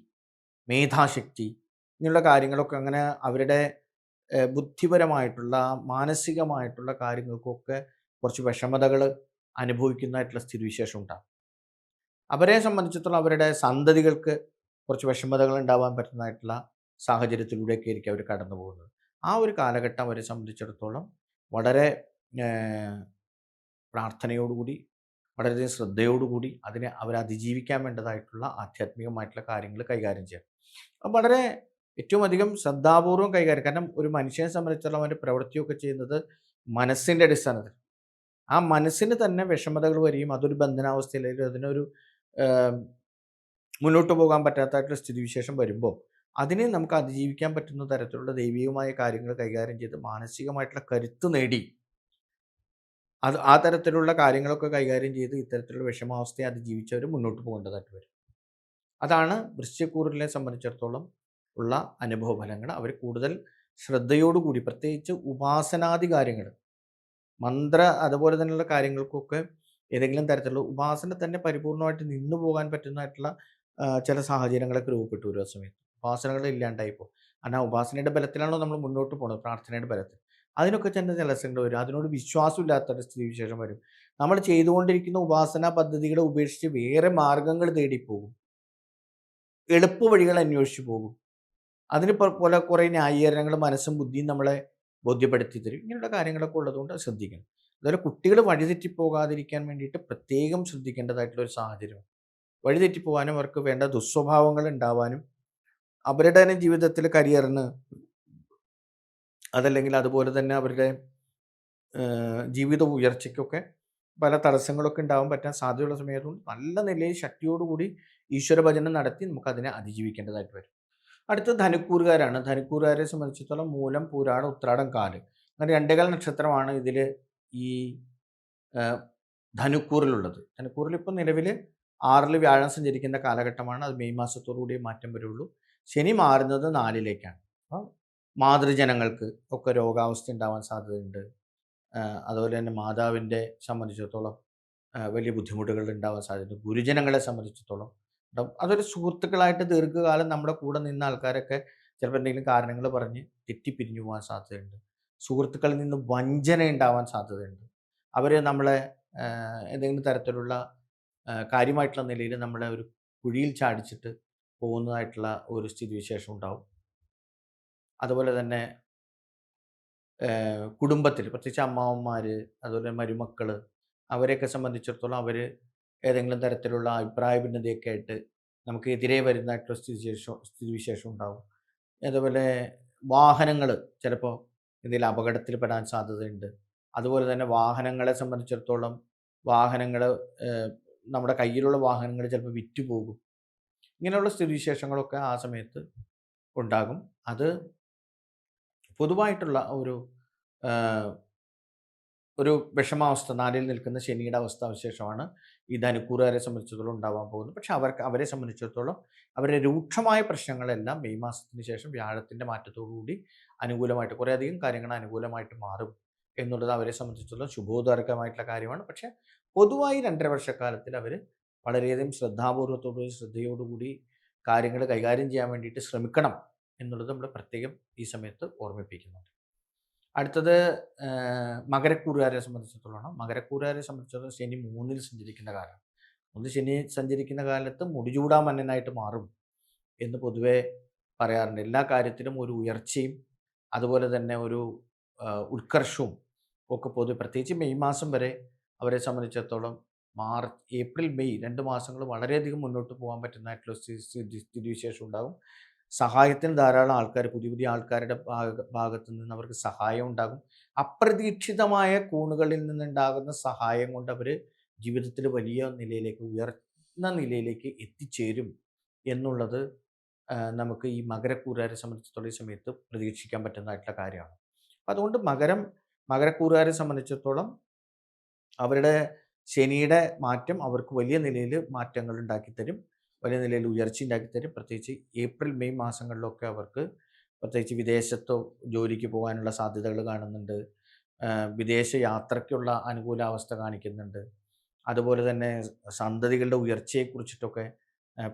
മേധാശക്തി ഇങ്ങനെയുള്ള കാര്യങ്ങളൊക്കെ അങ്ങനെ അവരുടെ ബുദ്ധിപരമായിട്ടുള്ള മാനസികമായിട്ടുള്ള കാര്യങ്ങൾക്കൊക്കെ കുറച്ച് വിഷമതകൾ അനുഭവിക്കുന്നതായിട്ടുള്ള സ്ഥിതിവിശേഷം ഉണ്ടാകും. അവരെ സംബന്ധിച്ചിടത്തോളം അവരുടെ സന്തതികൾക്ക് കുറച്ച് വിഷമതകൾ ഉണ്ടാവാൻ പറ്റുന്നതായിട്ടുള്ള സാഹചര്യത്തിലൂടെയൊക്കെ ആയിരിക്കും അവർ കടന്നു പോകുന്നത്. ആ ഒരു കാലഘട്ടം അവരെ സംബന്ധിച്ചിടത്തോളം വളരെ പ്രാർത്ഥനയോടുകൂടി, വളരെയധികം ശ്രദ്ധയോടുകൂടി അതിനെ അതിജീവിക്കാൻ വേണ്ടതായിട്ടുള്ള ആധ്യാത്മികമായിട്ടുള്ള കാര്യങ്ങൾ കൈകാര്യം ചെയ്യണം. അപ്പം വളരെ ഏറ്റവും അധികം ശ്രദ്ധാപൂർവം കൈകാര്യം, കാരണം ഒരു മനുഷ്യനെ സംബന്ധിച്ചിടത്തോളം അവൻ്റെ പ്രവൃത്തിയൊക്കെ ചെയ്യുന്നത് മനസ്സിൻ്റെ അടിസ്ഥാനത്തിൽ. ആ മനസ്സിന് തന്നെ വിഷമതകൾ വരികയും അതൊരു ബന്ധനാവസ്ഥയിലേക്ക് അതിനൊരു മുന്നോട്ട് പോകാൻ പറ്റാത്തതായിട്ടുള്ള സ്ഥിതിവിശേഷം വരുമ്പോൾ അതിനെ നമുക്ക് അതിജീവിക്കാൻ പറ്റുന്ന തരത്തിലുള്ള ദൈവികമായ കാര്യങ്ങൾ കൈകാര്യം ചെയ്ത് മാനസികമായിട്ടുള്ള കരുത്ത് നേടി ആ തരത്തിലുള്ള കാര്യങ്ങളൊക്കെ കൈകാര്യം ചെയ്ത് ഇത്തരത്തിലുള്ള വിഷമാവസ്ഥയെ അതിജീവിച്ചവർ മുന്നോട്ട് പോകേണ്ടതായിട്ട് വരും. അതാണ് വൃശ്ചികക്കൂറിനെ സംബന്ധിച്ചിടത്തോളം ഉള്ള അനുഭവ ഫലങ്ങൾ. അവർ കൂടുതൽ ശ്രദ്ധയോടുകൂടി, പ്രത്യേകിച്ച് ഉപാസനാദി കാര്യങ്ങൾ, മന്ത്ര അതുപോലെ തന്നെയുള്ള കാര്യങ്ങൾക്കൊക്കെ ഏതെങ്കിലും തരത്തിലുള്ള ഉപാസന തന്നെ പരിപൂർണമായിട്ട് നിന്നു പോകാൻ പറ്റുന്നതായിട്ടുള്ള ചില സാഹചര്യങ്ങളൊക്കെ രൂപപ്പെട്ടു വരും. ആ സമയത്ത് ഉപാസനകൾ ഇല്ലാണ്ടായിപ്പോൾ, കാരണം ഉപാസനയുടെ ബലത്തിലാണോ നമ്മൾ മുന്നോട്ട് പോകുന്നത്, പ്രാർത്ഥനയുടെ ബലത്തിൽ. അതിനൊക്കെ തന്നെ തടസ്സങ്ങൾ വരും. അതിനോട് വിശ്വാസമില്ലാത്തൊരു സ്ഥിതിവിശേഷം വരും. നമ്മൾ ചെയ്തുകൊണ്ടിരിക്കുന്ന ഉപാസനാ പദ്ധതികളെ ഉപേക്ഷിച്ച് വേറെ മാർഗങ്ങൾ തേടിപ്പോകും, എളുപ്പ വഴികൾ അന്വേഷിച്ച് പോകും. അതിന് പോലെ കുറേ ന്യായീകരണങ്ങൾ മനസ്സും ബുദ്ധിയും നമ്മളെ ബോധ്യപ്പെടുത്തി തരും. ഇങ്ങനെയുള്ള കാര്യങ്ങളൊക്കെ ഉള്ളതുകൊണ്ട് ശ്രദ്ധിക്കണം. അതുപോലെ കുട്ടികൾ വഴിതെറ്റിപ്പോകാതിരിക്കാൻ വേണ്ടിയിട്ട് പ്രത്യേകം ശ്രദ്ധിക്കേണ്ടതായിട്ടുള്ള ഒരു സാഹചര്യം. വഴിതെറ്റിപ്പോകാനും അവർക്ക് വേണ്ട ദുസ്വഭാവങ്ങൾ ഉണ്ടാവാനും അവരുടെ തന്നെ ജീവിതത്തിൽ കരിയറിന്, അതല്ലെങ്കിൽ അതുപോലെ തന്നെ അവരുടെ ജീവിത ഉയർച്ചയ്ക്കൊക്കെ പല തടസ്സങ്ങളൊക്കെ ഉണ്ടാവാൻ പറ്റാൻ സാധ്യതയുള്ള സമയത്തും നല്ല നിലയിൽ ശക്തിയോടുകൂടി ഈശ്വരഭജനം നടത്തി നമുക്ക് അതിനെ അതിജീവിക്കേണ്ടതായിട്ട് വരും. അടുത്ത ധനുക്കൂറുകാരാണ്. ധനുക്കൂറുകാരെ സംബന്ധിച്ചിടത്തോളം മൂലം, പൂരാടം, ഉത്രാടം, കാല് അങ്ങനെ 2 നക്ഷത്രമാണ് ഇതിൽ ഈ ധനുക്കൂറിലുള്ളത്. ധനുക്കൂറിൽ ഇപ്പോൾ നിലവിൽ 6-ൽ വ്യാഴം സഞ്ചരിക്കുന്ന കാലഘട്ടമാണ്. അത് മെയ് മാസത്തോടുകൂടി മാറ്റം വരുള്ളൂ. ശനി മാറുന്നത് 4-ലേക്കാണ്. അപ്പോൾ മാതൃജനങ്ങൾക്ക് ഒക്കെ രോഗാവസ്ഥ ഉണ്ടാവാൻ സാധ്യതയുണ്ട്. അതുപോലെ തന്നെ മാതാവിൻ്റെ സംബന്ധിച്ചിടത്തോളം വലിയ ബുദ്ധിമുട്ടുകൾ ഉണ്ടാവാൻ സാധ്യതയുണ്ട്. ഗുരുജനങ്ങളെ സംബന്ധിച്ചിടത്തോളം ഉണ്ടാവും. അതൊരു സുഹൃത്തുക്കളായിട്ട് ദീർഘകാലം നമ്മുടെ കൂടെ നിന്ന ആൾക്കാരൊക്കെ ചിലപ്പോൾ എന്തെങ്കിലും കാരണങ്ങൾ പറഞ്ഞ് തെറ്റിപ്പിരിഞ്ഞു പോകാൻ സാധ്യതയുണ്ട്. സുഹൃത്തുക്കളിൽ നിന്ന് വഞ്ചന ഉണ്ടാവാൻ സാധ്യതയുണ്ട്. അവർ നമ്മളെ എന്തെങ്കിലും തരത്തിലുള്ള കാര്യമായിട്ടുള്ള നിലയിൽ നമ്മളെ ഒരു കുഴിയിൽ ചാടിച്ചിട്ട് പോകുന്നതായിട്ടുള്ള ഒരു സ്ഥിതിവിശേഷം ഉണ്ടാവും. അതുപോലെ തന്നെ കുടുംബത്തിൽ പ്രത്യേകിച്ച് അമ്മാവന്മാർ, അതുപോലെ മരുമക്കൾ, അവരെയൊക്കെ സംബന്ധിച്ചിടത്തോളം അവർ ഏതെങ്കിലും തരത്തിലുള്ള അഭിപ്രായ ഭിന്നതയൊക്കെ ആയിട്ട് നമുക്ക് എതിരെ വരുന്നതായിട്ടുള്ള സ്ഥിതിവിശേഷം ഉണ്ടാവും. അതുപോലെ വാഹനങ്ങൾ ചിലപ്പോൾ എന്തെങ്കിലും അപകടത്തിൽ പെടാൻ സാധ്യതയുണ്ട്. അതുപോലെ തന്നെ വാഹനങ്ങളെ സംബന്ധിച്ചിടത്തോളം വാഹനങ്ങൾ നമ്മുടെ കയ്യിലുള്ള വാഹനങ്ങൾ ചിലപ്പോൾ വിറ്റുപോകും. ഇങ്ങനെയുള്ള സ്ഥിതിവിശേഷങ്ങളൊക്കെ ആ സമയത്ത് ഉണ്ടാകും. അത് പൊതുവായിട്ടുള്ള ഒരു വിഷമാവസ്ഥ, 4-ൽ നിൽക്കുന്ന ശനിയുടെ അവസ്ഥാവിശേഷമാണ് ഈ ധനുക്കൂറുകാരെ സംബന്ധിച്ചിടത്തോളം ഉണ്ടാവാൻ പോകുന്നത്. പക്ഷെ അവരെ സംബന്ധിച്ചിടത്തോളം അവരുടെ രൂക്ഷമായ പ്രശ്നങ്ങളെല്ലാം മെയ് മാസത്തിന് ശേഷം വ്യാഴത്തിൻ്റെ മാറ്റത്തോടുകൂടി അനുകൂലമായിട്ട് കുറേയധികം കാര്യങ്ങൾ അനുകൂലമായിട്ട് മാറും എന്നുള്ളത് അവരെ സംബന്ധിച്ചിടത്തോളം ശുഭോദാരകമായിട്ടുള്ള കാര്യമാണ്. പക്ഷേ പൊതുവായി 2.5 വർഷക്കാലത്തിൽ അവർ വളരെയധികം ശ്രദ്ധാപൂർവത്തോടുകൂടി ശ്രദ്ധയോടുകൂടി കാര്യങ്ങൾ കൈകാര്യം ചെയ്യാൻ വേണ്ടിയിട്ട് ശ്രമിക്കണം എന്നുള്ളത് നമ്മൾ പ്രത്യേകം ഈ സമയത്ത് ഓർമ്മിപ്പിക്കുന്നുണ്ട്. അടുത്തത് മകരക്കൂറുകാരെ സംബന്ധിച്ചിടത്തോളമാണ്. മകരക്കൂറുകാരെ സംബന്ധിച്ചിടത്തോളം ശനി 3-ൽ സഞ്ചരിക്കുന്ന കാലം. ശനി സഞ്ചരിക്കുന്ന കാലത്ത് മുടിചൂടാ മന്നനായിട്ട് മാറും എന്ന് പൊതുവെ പറയാറുണ്ട്. എല്ലാ കാര്യത്തിലും ഒരു ഉയർച്ചയും അതുപോലെ തന്നെ ഒരു ഉത്കർഷവും ഒക്കെ പൊതുവെ പ്രത്യേകിച്ച് മെയ് മാസം വരെ അവരെ സംബന്ധിച്ചിടത്തോളം ഏപ്രിൽ, മെയ് 2 മാസങ്ങൾ വളരെയധികം മുന്നോട്ട് പോകാൻ പറ്റുന്നതായിട്ടുള്ള സ്ഥിതിവിശേഷം ഉണ്ടാകും. സഹായത്തിന് ധാരാളം ആൾക്കാർ, പുതിയ പുതിയ ആൾക്കാരുടെ ഭാഗത്തു നിന്ന് അവർക്ക് സഹായം ഉണ്ടാകും. അപ്രതീക്ഷിതമായ കോണുകളിൽ നിന്നുണ്ടാകുന്ന സഹായം കൊണ്ട് അവർ ജീവിതത്തിൽ വലിയ നിലയിലേക്ക്, ഉയർന്ന നിലയിലേക്ക് എത്തിച്ചേരും എന്നുള്ളത് നമുക്ക് ഈ മകരക്കൂറുകാരെ സംബന്ധിച്ചിടത്തോളം ഈ സമയത്ത് പ്രതീക്ഷിക്കാൻ പറ്റുന്നതായിട്ടുള്ള കാര്യമാണ്. അപ്പം അതുകൊണ്ട് മകരക്കൂറുകാരെ സംബന്ധിച്ചിടത്തോളം അവരുടെ ശനിയുടെ മാറ്റം അവർക്ക് വലിയ നിലയിൽ മാറ്റങ്ങൾ ഉണ്ടാക്കിത്തരും, വലിയ നിലയിൽ ഉയർച്ച ഉണ്ടാക്കിത്തരും. പ്രത്യേകിച്ച് ഏപ്രിൽ മെയ് മാസങ്ങളിലൊക്കെ അവർക്ക് പ്രത്യേകിച്ച് വിദേശത്തോ ജോലിക്ക് പോകാനുള്ള സാധ്യതകൾ കാണുന്നുണ്ട്. വിദേശ യാത്രയ്ക്കുള്ള അനുകൂലാവസ്ഥ കാണിക്കുന്നുണ്ട്. അതുപോലെ തന്നെ സന്തതികളുടെ ഉയർച്ചയെക്കുറിച്ചിട്ടൊക്കെ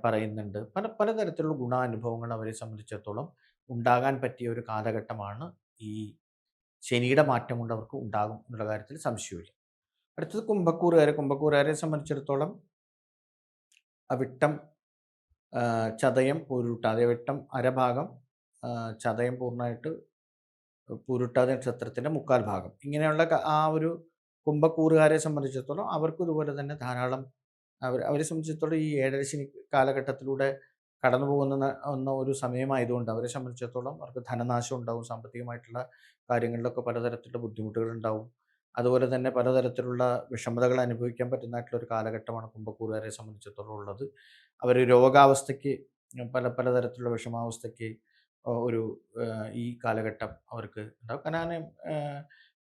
പറയുന്നുണ്ട്. പലതരത്തിലുള്ള ഗുണാനുഭവങ്ങൾ അവരെ സംബന്ധിച്ചിടത്തോളം ഉണ്ടാകാൻ പറ്റിയ ഒരു കാലഘട്ടമാണ് ഈ ശനിയുടെ മാറ്റം കൊണ്ട് അവർക്ക് ഉണ്ടാകും എന്നുള്ള കാര്യത്തിൽ സംശയമില്ല. അടുത്തത് കുംഭക്കൂറുകാരെ സംബന്ധിച്ചിടത്തോളം അവിട്ടം, ചതയം, പൂരുരുട്ടാതി. അവിട്ടം അരഭാഗം, ചതയം പൂർണ്ണമായിട്ട്, പൂരുരുട്ടാതി നക്ഷത്രത്തിൻ്റെ മുക്കാൽ ഭാഗം. ഇങ്ങനെയുള്ള ആ ഒരു കുംഭക്കൂറുകാരെ സംബന്ധിച്ചിടത്തോളം അവർക്കും ഇതുപോലെ തന്നെ ധാരാളം അവരെ സംബന്ധിച്ചിടത്തോളം ഈ 7 ശനി കാലഘട്ടത്തിലൂടെ കടന്നു പോകുന്ന ഒരു സമയമായതുകൊണ്ട് അവരെ സംബന്ധിച്ചിടത്തോളം അവർക്ക് ധനനാശം ഉണ്ടാവും, സാമ്പത്തികമായിട്ടുള്ള കാര്യങ്ങളിലൊക്കെ പലതരത്തിലുള്ള ബുദ്ധിമുട്ടുകൾ ഉണ്ടാവും. അതുപോലെ തന്നെ പലതരത്തിലുള്ള വിഷമതകൾ അനുഭവിക്കാൻ പറ്റുന്നതായിട്ടുള്ള ഒരു കാലഘട്ടമാണ് കുംഭക്കൂറുകാരെ സംബന്ധിച്ചിടത്തോളം ഉള്ളത്. അവർ രോഗാവസ്ഥയ്ക്ക്, പലതരത്തിലുള്ള വിഷമാവസ്ഥയ്ക്ക് ഒരു ഈ കാലഘട്ടം അവർക്ക് ഉണ്ടാവും. കാരണം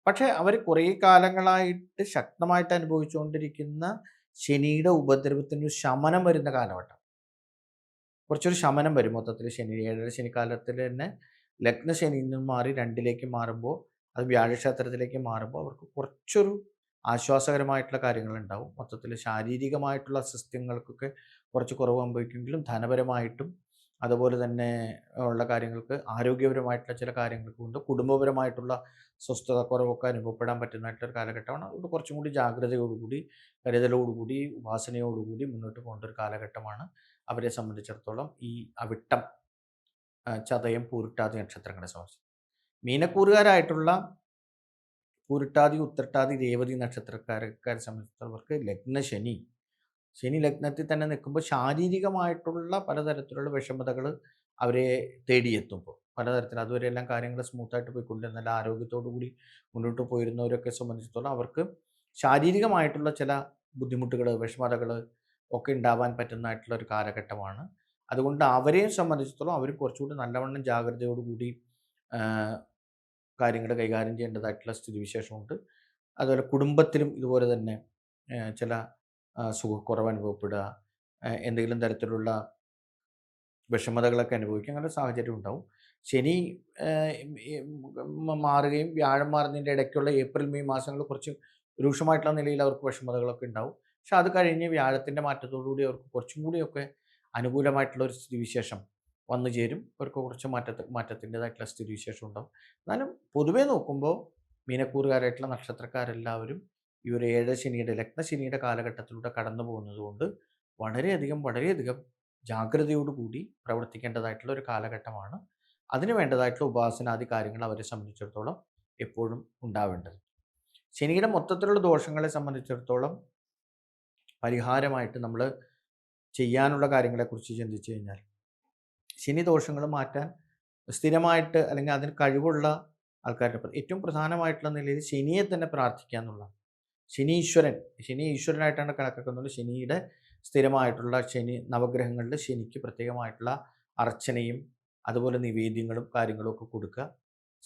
പക്ഷേ അവർ കുറേ കാലങ്ങളായിട്ട് ശക്തമായിട്ട് അനുഭവിച്ചുകൊണ്ടിരിക്കുന്ന ശനിയുടെ ഉപദ്രവത്തിന് ശമനം വരുന്ന കാലഘട്ടം, കുറച്ചൊരു ശമനം വരും മൊത്തത്തിൽ. 7 ശനിക്കാലത്തിൽ തന്നെ ലഗ്നശനിയിൽ നിന്ന് മാറി 2ലേക്ക് മാറുമ്പോൾ, അത് വ്യാഴക്ഷേത്രത്തിലേക്ക് മാറുമ്പോൾ അവർക്ക് കുറച്ചൊരു ആശ്വാസകരമായിട്ടുള്ള കാര്യങ്ങളുണ്ടാവും. മൊത്തത്തിൽ ശാരീരികമായിട്ടുള്ള അസ്വസ്ഥങ്ങൾക്കൊക്കെ കുറച്ച് കുറവ് സംഭവിക്കുമെങ്കിലും ധനപരമായിട്ടും അതുപോലെ തന്നെ ഉള്ള കാര്യങ്ങൾക്ക്, ആരോഗ്യപരമായിട്ടുള്ള ചില കാര്യങ്ങൾക്ക് കൊണ്ട് കുടുംബപരമായിട്ടുള്ള സ്വസ്ഥത കുറവൊക്കെ അനുഭവപ്പെടാൻ പറ്റുന്നതായിട്ടൊരു കാലഘട്ടമാണ്. അതുകൊണ്ട് കുറച്ചും കൂടി ജാഗ്രതയോടുകൂടി, കരുതലോടുകൂടി, ഉപാസനയോടുകൂടി മുന്നോട്ട് പോകേണ്ട ഒരു കാലഘട്ടമാണ് അവരെ സംബന്ധിച്ചിടത്തോളം ഈ അവിട്ടം, ചതയം, പൂരുട്ടാതി നക്ഷത്രങ്ങളെ സംബന്ധിച്ച്. മീനക്കൂറുകാരായിട്ടുള്ള പൂരുട്ടാതി, ഉത്രട്ടാതി, രേവതി നക്ഷത്രക്കാരെ സംബന്ധിച്ചിടത്തോളം അവർക്ക് ശനി ലഗ്നത്തിൽ തന്നെ നിൽക്കുമ്പോൾ ശാരീരികമായിട്ടുള്ള പലതരത്തിലുള്ള വിഷമതകൾ അവരെ തേടിയെത്തുമ്പോൾ പലതരത്തിൽ അതുവരെ എല്ലാം കാര്യങ്ങൾ സ്മൂത്തായിട്ട് പോയിക്കൊണ്ട് നല്ല ആരോഗ്യത്തോടു കൂടി മുന്നോട്ട് പോയിരുന്നവരൊക്കെ സംബന്ധിച്ചിടത്തോളം അവർക്ക് ശാരീരികമായിട്ടുള്ള ചില ബുദ്ധിമുട്ടുകൾ, വിഷമതകൾ ഒക്കെ ഉണ്ടാവാൻ പറ്റുന്നതായിട്ടുള്ള ഒരു കാലഘട്ടമാണ്. അതുകൊണ്ട് അവരെയും സംബന്ധിച്ചിടത്തോളം അവർ കുറച്ചുകൂടി നല്ലവണ്ണം ജാഗ്രതയോടുകൂടി കാര്യങ്ങൾ കൈകാര്യം ചെയ്യേണ്ടതായിട്ടുള്ള സ്ഥിതിവിശേഷമുണ്ട്. അതുപോലെ കുടുംബത്തിലും ഇതുപോലെ തന്നെ ചില സുഖക്കുറവ് അനുഭവപ്പെടുക, എന്തെങ്കിലും തരത്തിലുള്ള വിഷമതകളൊക്കെ അനുഭവിക്കുക, അങ്ങനെ സാഹചര്യം ഉണ്ടാവും. ശനി മാറുകയും വ്യാഴം മാറുന്നതിൻ്റെ ഇടയ്ക്കുള്ള ഏപ്രിൽ മെയ് മാസങ്ങൾ കുറച്ച് രൂക്ഷമായിട്ടുള്ള നിലയിൽ അവർക്ക് വിഷമതകളൊക്കെ ഉണ്ടാവും. പക്ഷെ അത് കഴിഞ്ഞ് വ്യാഴത്തിൻ്റെ മാറ്റത്തോടുകൂടി അവർക്ക് കുറച്ചും കൂടിയൊക്കെ അനുകൂലമായിട്ടുള്ള ഒരു സ്ഥിതിവിശേഷം വന്നു ചേരും. അവർക്ക് കുറച്ച് മാറ്റത്തിൻ്റെതായിട്ടുള്ള സ്ഥിതിവിശേഷം ഉണ്ടാവും. എന്നാലും പൊതുവേ നോക്കുമ്പോൾ മീനക്കൂറുകാരായിട്ടുള്ള നക്ഷത്രക്കാരെല്ലാവരും ഈ ഒരു 7 ശനിയുടെ, ലഗ്നശനിയുടെ കാലഘട്ടത്തിലൂടെ കടന്നു പോകുന്നത് കൊണ്ട് വളരെയധികം ജാഗ്രതയോടുകൂടി പ്രവർത്തിക്കേണ്ടതായിട്ടുള്ള ഒരു കാലഘട്ടമാണ്. അതിന് വേണ്ടതായിട്ടുള്ള ഉപാസനാദി കാര്യങ്ങൾ അവരെ സംബന്ധിച്ചിടത്തോളം എപ്പോഴും ഉണ്ടാവേണ്ടത്. ശനിയുടെ മൊത്തത്തിലുള്ള ദോഷങ്ങളെ സംബന്ധിച്ചിടത്തോളം പരിഹാരമായിട്ട് നമ്മൾ ചെയ്യാനുള്ള കാര്യങ്ങളെക്കുറിച്ച് ചിന്തിച്ചു കഴിഞ്ഞാൽ, ശനി ദോഷങ്ങൾ മാറ്റാൻ സ്ഥിരമായിട്ട് അല്ലെങ്കിൽ അതിന് കഴിവുള്ള ആൾക്കാരുടെ ഏറ്റവും പ്രധാനമായിട്ടുള്ള നിലയിൽ ശനിയെ തന്നെ പ്രാർത്ഥിക്കുക എന്നുള്ളതാണ്. ശനി ഈശ്വരനായിട്ടാണ് കണക്കാക്കുന്നത്. ശനിയുടെ സ്ഥിരമായിട്ടുള്ള നവഗ്രഹങ്ങളിൽ ശനിക്ക് പ്രത്യേകമായിട്ടുള്ള അർച്ചനയും അതുപോലെ നിവേദ്യങ്ങളും കാര്യങ്ങളും ഒക്കെ കൊടുക്കുക.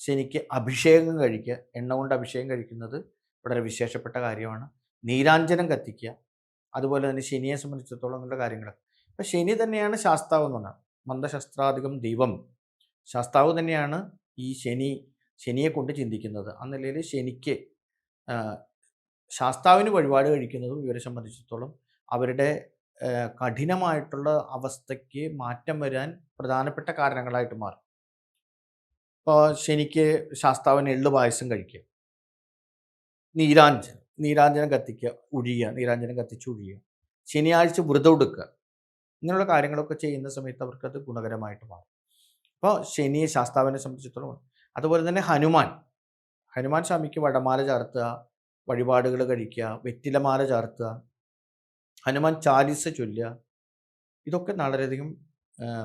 ശനിക്ക് അഭിഷേകം കഴിക്കുക, എണ്ണ കൊണ്ട് അഭിഷേകം കഴിക്കുന്നത് വളരെ വിശേഷപ്പെട്ട കാര്യമാണ്. നീരാഞ്ജനം കത്തിക്കുക, അതുപോലെ തന്നെ ശനിയെ സംബന്ധിച്ചിടത്തോളം അങ്ങനെയുള്ള കാര്യങ്ങളൊക്കെ. അപ്പം ശനി തന്നെയാണ് ശാസ്താവ് എന്ന് പറഞ്ഞാൽ, മന്ദശസ്ത്രാധികം ദൈവം, ശാസ്താവ് തന്നെയാണ് ഈ ശനിയെ കൊണ്ട് ചിന്തിക്കുന്നത്. ആ നിലയിൽ ശനിക്ക് ശാസ്താവിന് വഴിപാട് കഴിക്കുന്നതും ഇവരെ സംബന്ധിച്ചിടത്തോളം അവരുടെ കഠിനമായിട്ടുള്ള അവസ്ഥയ്ക്ക് മാറ്റം വരാൻ പ്രധാനപ്പെട്ട കാരണങ്ങളായിട്ട് മാറും. ഇപ്പോൾ ശനിക്ക് ശാസ്താവിന് എള്ളു പായസം കഴിക്കുക, നീരാഞ്ജനം കത്തിക്കുക, നീരാഞ്ജനം കത്തിച്ച് ഒഴിയുക, ശനിയാഴ്ച വ്രതം എടുക്കുക, ഇങ്ങനെയുള്ള കാര്യങ്ങളൊക്കെ ചെയ്യുന്ന സമയത്ത് അവർക്കത് ഗുണകരമായിട്ട് മാറും. അപ്പോൾ ശാസ്താവിനെ സംബന്ധിച്ചിടത്തോളം. അതുപോലെ തന്നെ ഹനുമാൻ സ്വാമിക്ക് വടമാല ചാർത്തുക, വഴിപാടുകൾ കഴിക്കുക, വെറ്റിലമാല ചാർത്തുക, ഹനുമാൻ ചാലിസ ചൊല്ലുക, ഇതൊക്കെ വളരെയധികം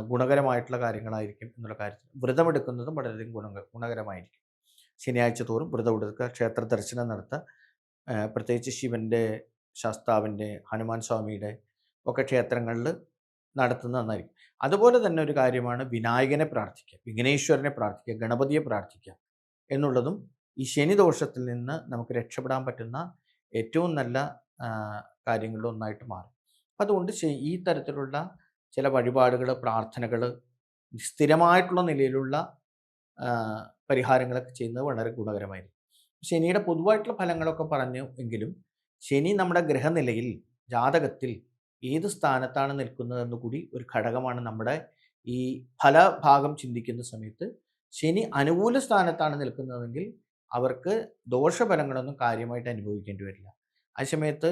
ഗുണകരമായിട്ടുള്ള കാര്യങ്ങളായിരിക്കും എന്നുള്ള കാര്യത്തിൽ വ്രതമെടുക്കുന്നതും വളരെയധികം ഗുണകരമായിരിക്കും. ശനിയാഴ്ച തോറും വ്രതമെടുക്കുക, ക്ഷേത്ര ദർശനം നടത്തുക, പ്രത്യേകിച്ച് ശിവൻ്റെ, ശാസ്താവിൻ്റെ, ഹനുമാൻ സ്വാമിയുടെ ഒക്കെ ക്ഷേത്രങ്ങളിൽ നടത്തുന്നത് നന്നായിരിക്കും. അതുപോലെ തന്നെ ഒരു കാര്യമാണ് വിനായകനെ പ്രാർത്ഥിക്കുക, വിഘ്നേശ്വരനെ പ്രാർത്ഥിക്കുക, ഗണപതിയെ പ്രാർത്ഥിക്കുക എന്നുള്ളതും ഈ ശനി ദോഷത്തിൽ നിന്ന് നമുക്ക് രക്ഷപ്പെടാൻ പറ്റുന്ന ഏറ്റവും നല്ല കാര്യങ്ങളിലൊന്നായിട്ട് മാറും. അപ്പം അതുകൊണ്ട് ഈ തരത്തിലുള്ള ചില വഴിപാടുകൾ, പ്രാർത്ഥനകൾ, സ്ഥിരമായിട്ടുള്ള നിലയിലുള്ള പരിഹാരങ്ങളൊക്കെ ചെയ്യുന്നത് വളരെ ഗുണകരമായിരിക്കും. ശനിയുടെ പൊതുവായിട്ടുള്ള ഫലങ്ങളൊക്കെ പറഞ്ഞു എങ്കിലും ശനി നമ്മുടെ ഗ്രഹനിലയിൽ, ജാതകത്തിൽ ഏത് സ്ഥാനത്താണ് നിൽക്കുന്നതെന്ന് കൂടി ഒരു ഘടകമാണ്. നമ്മുടെ ഈ ഫലഭാഗം ചിന്തിക്കുന്ന സമയത്ത് ശനി അനുകൂല സ്ഥാനത്താണ് നിൽക്കുന്നതെങ്കിൽ അവർക്ക് ദോഷഫലങ്ങളൊന്നും കാര്യമായിട്ട് അനുഭവിക്കേണ്ടി വരില്ല. ആ സമയത്ത്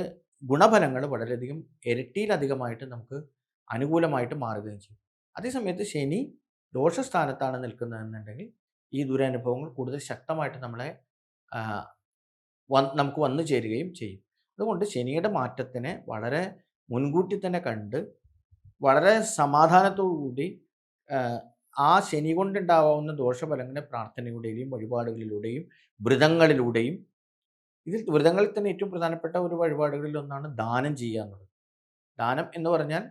ഗുണഫലങ്ങൾ വളരെയധികം ഇരട്ടിയിലധികമായിട്ട് നമുക്ക് അനുകൂലമായിട്ട് മാറുകയും ചെയ്യും. അതേസമയത്ത് ശനി ദോഷസ്ഥാനത്താണ് നിൽക്കുന്നതെന്നുണ്ടെങ്കിൽ ഈ ദുരനുഭവങ്ങൾ കൂടുതൽ ശക്തമായിട്ട് നമ്മളെ നമുക്ക് വന്നു ചേരുകയും ചെയ്യും. അതുകൊണ്ട് ശനിയുടെ മാറ്റത്തിനെ വളരെ മുൻകൂട്ടി തന്നെ കണ്ട് വളരെ സമാധാനത്തോടുകൂടി ആ ശനി കൊണ്ടുണ്ടാവാവുന്ന ദോഷഫലങ്ങളെ പ്രാർത്ഥനയിലൂടെയും വഴിപാടുകളിലൂടെയും വ്രതങ്ങളിലൂടെയും, ഇതിൽ വ്രതങ്ങളിൽ തന്നെ ഏറ്റവും പ്രധാനപ്പെട്ട ഒരു വഴിപാടുകളിൽ ഒന്നാണ് ദാനം ചെയ്യുക എന്നുള്ളത്. ദാനം എന്ന് പറഞ്ഞാൽ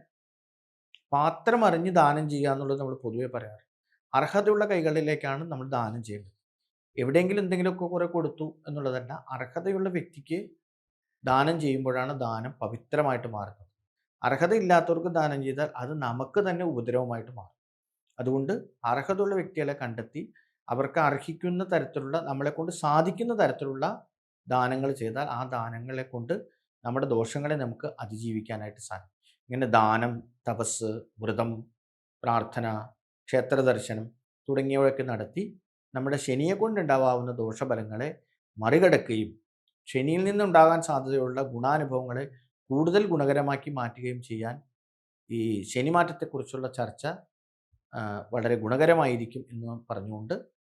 പാത്രം അറിഞ്ഞ് ദാനം ചെയ്യുക എന്നുള്ളത് നമ്മൾ പൊതുവെ പറയാറ്. അർഹതയുള്ള കൈകളിലേക്കാണ് നമ്മൾ ദാനം ചെയ്യേണ്ടത്. എവിടെയെങ്കിലും എന്തെങ്കിലുമൊക്കെ കുറെ കൊടുത്തു എന്നുള്ളതല്ല, അർഹതയുള്ള വ്യക്തിക്ക് ദാനം ചെയ്യുമ്പോഴാണ് ദാനം പവിത്രമായിട്ട് മാറുന്നത്. അർഹതയില്ലാത്തവർക്ക് ദാനം ചെയ്താൽ അത് നമുക്ക് തന്നെ ഉപദ്രവമായിട്ട് മാറും. അതുകൊണ്ട് അർഹതയുള്ള വ്യക്തികളെ കണ്ടെത്തി അവർക്ക് അർഹിക്കുന്ന തരത്തിലുള്ള, നമ്മളെ കൊണ്ട് സാധിക്കുന്ന തരത്തിലുള്ള ദാനങ്ങൾ ചെയ്താൽ ആ ദാനങ്ങളെ കൊണ്ട് നമ്മുടെ ദോഷങ്ങളെ നമുക്ക് അതിജീവിക്കാനായിട്ട് സാധിക്കും. ഇങ്ങനെ ദാനം, തപസ്, വ്രതം, പ്രാർത്ഥന, ക്ഷേത്ര ദർശനം തുടങ്ങിയവയൊക്കെ നടത്തി നമ്മുടെ ശനിയെ കൊണ്ടുണ്ടാവാവുന്ന ദോഷഫലങ്ങളെ മറികടക്കുകയും ശനിയിൽ നിന്നുണ്ടാകാൻ സാധ്യതയുള്ള ഗുണാനുഭവങ്ങളെ കൂടുതൽ ഗുണകരമാക്കി മാറ്റുകയും ചെയ്യാൻ ഈ ശനിമാറ്റത്തെക്കുറിച്ചുള്ള ചർച്ച വളരെ ഗുണകരമായിരിക്കും എന്ന് പറഞ്ഞുകൊണ്ട്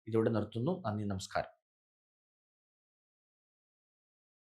ഇതോടെ നിർത്തുന്നു. നന്ദി, നമസ്കാരം.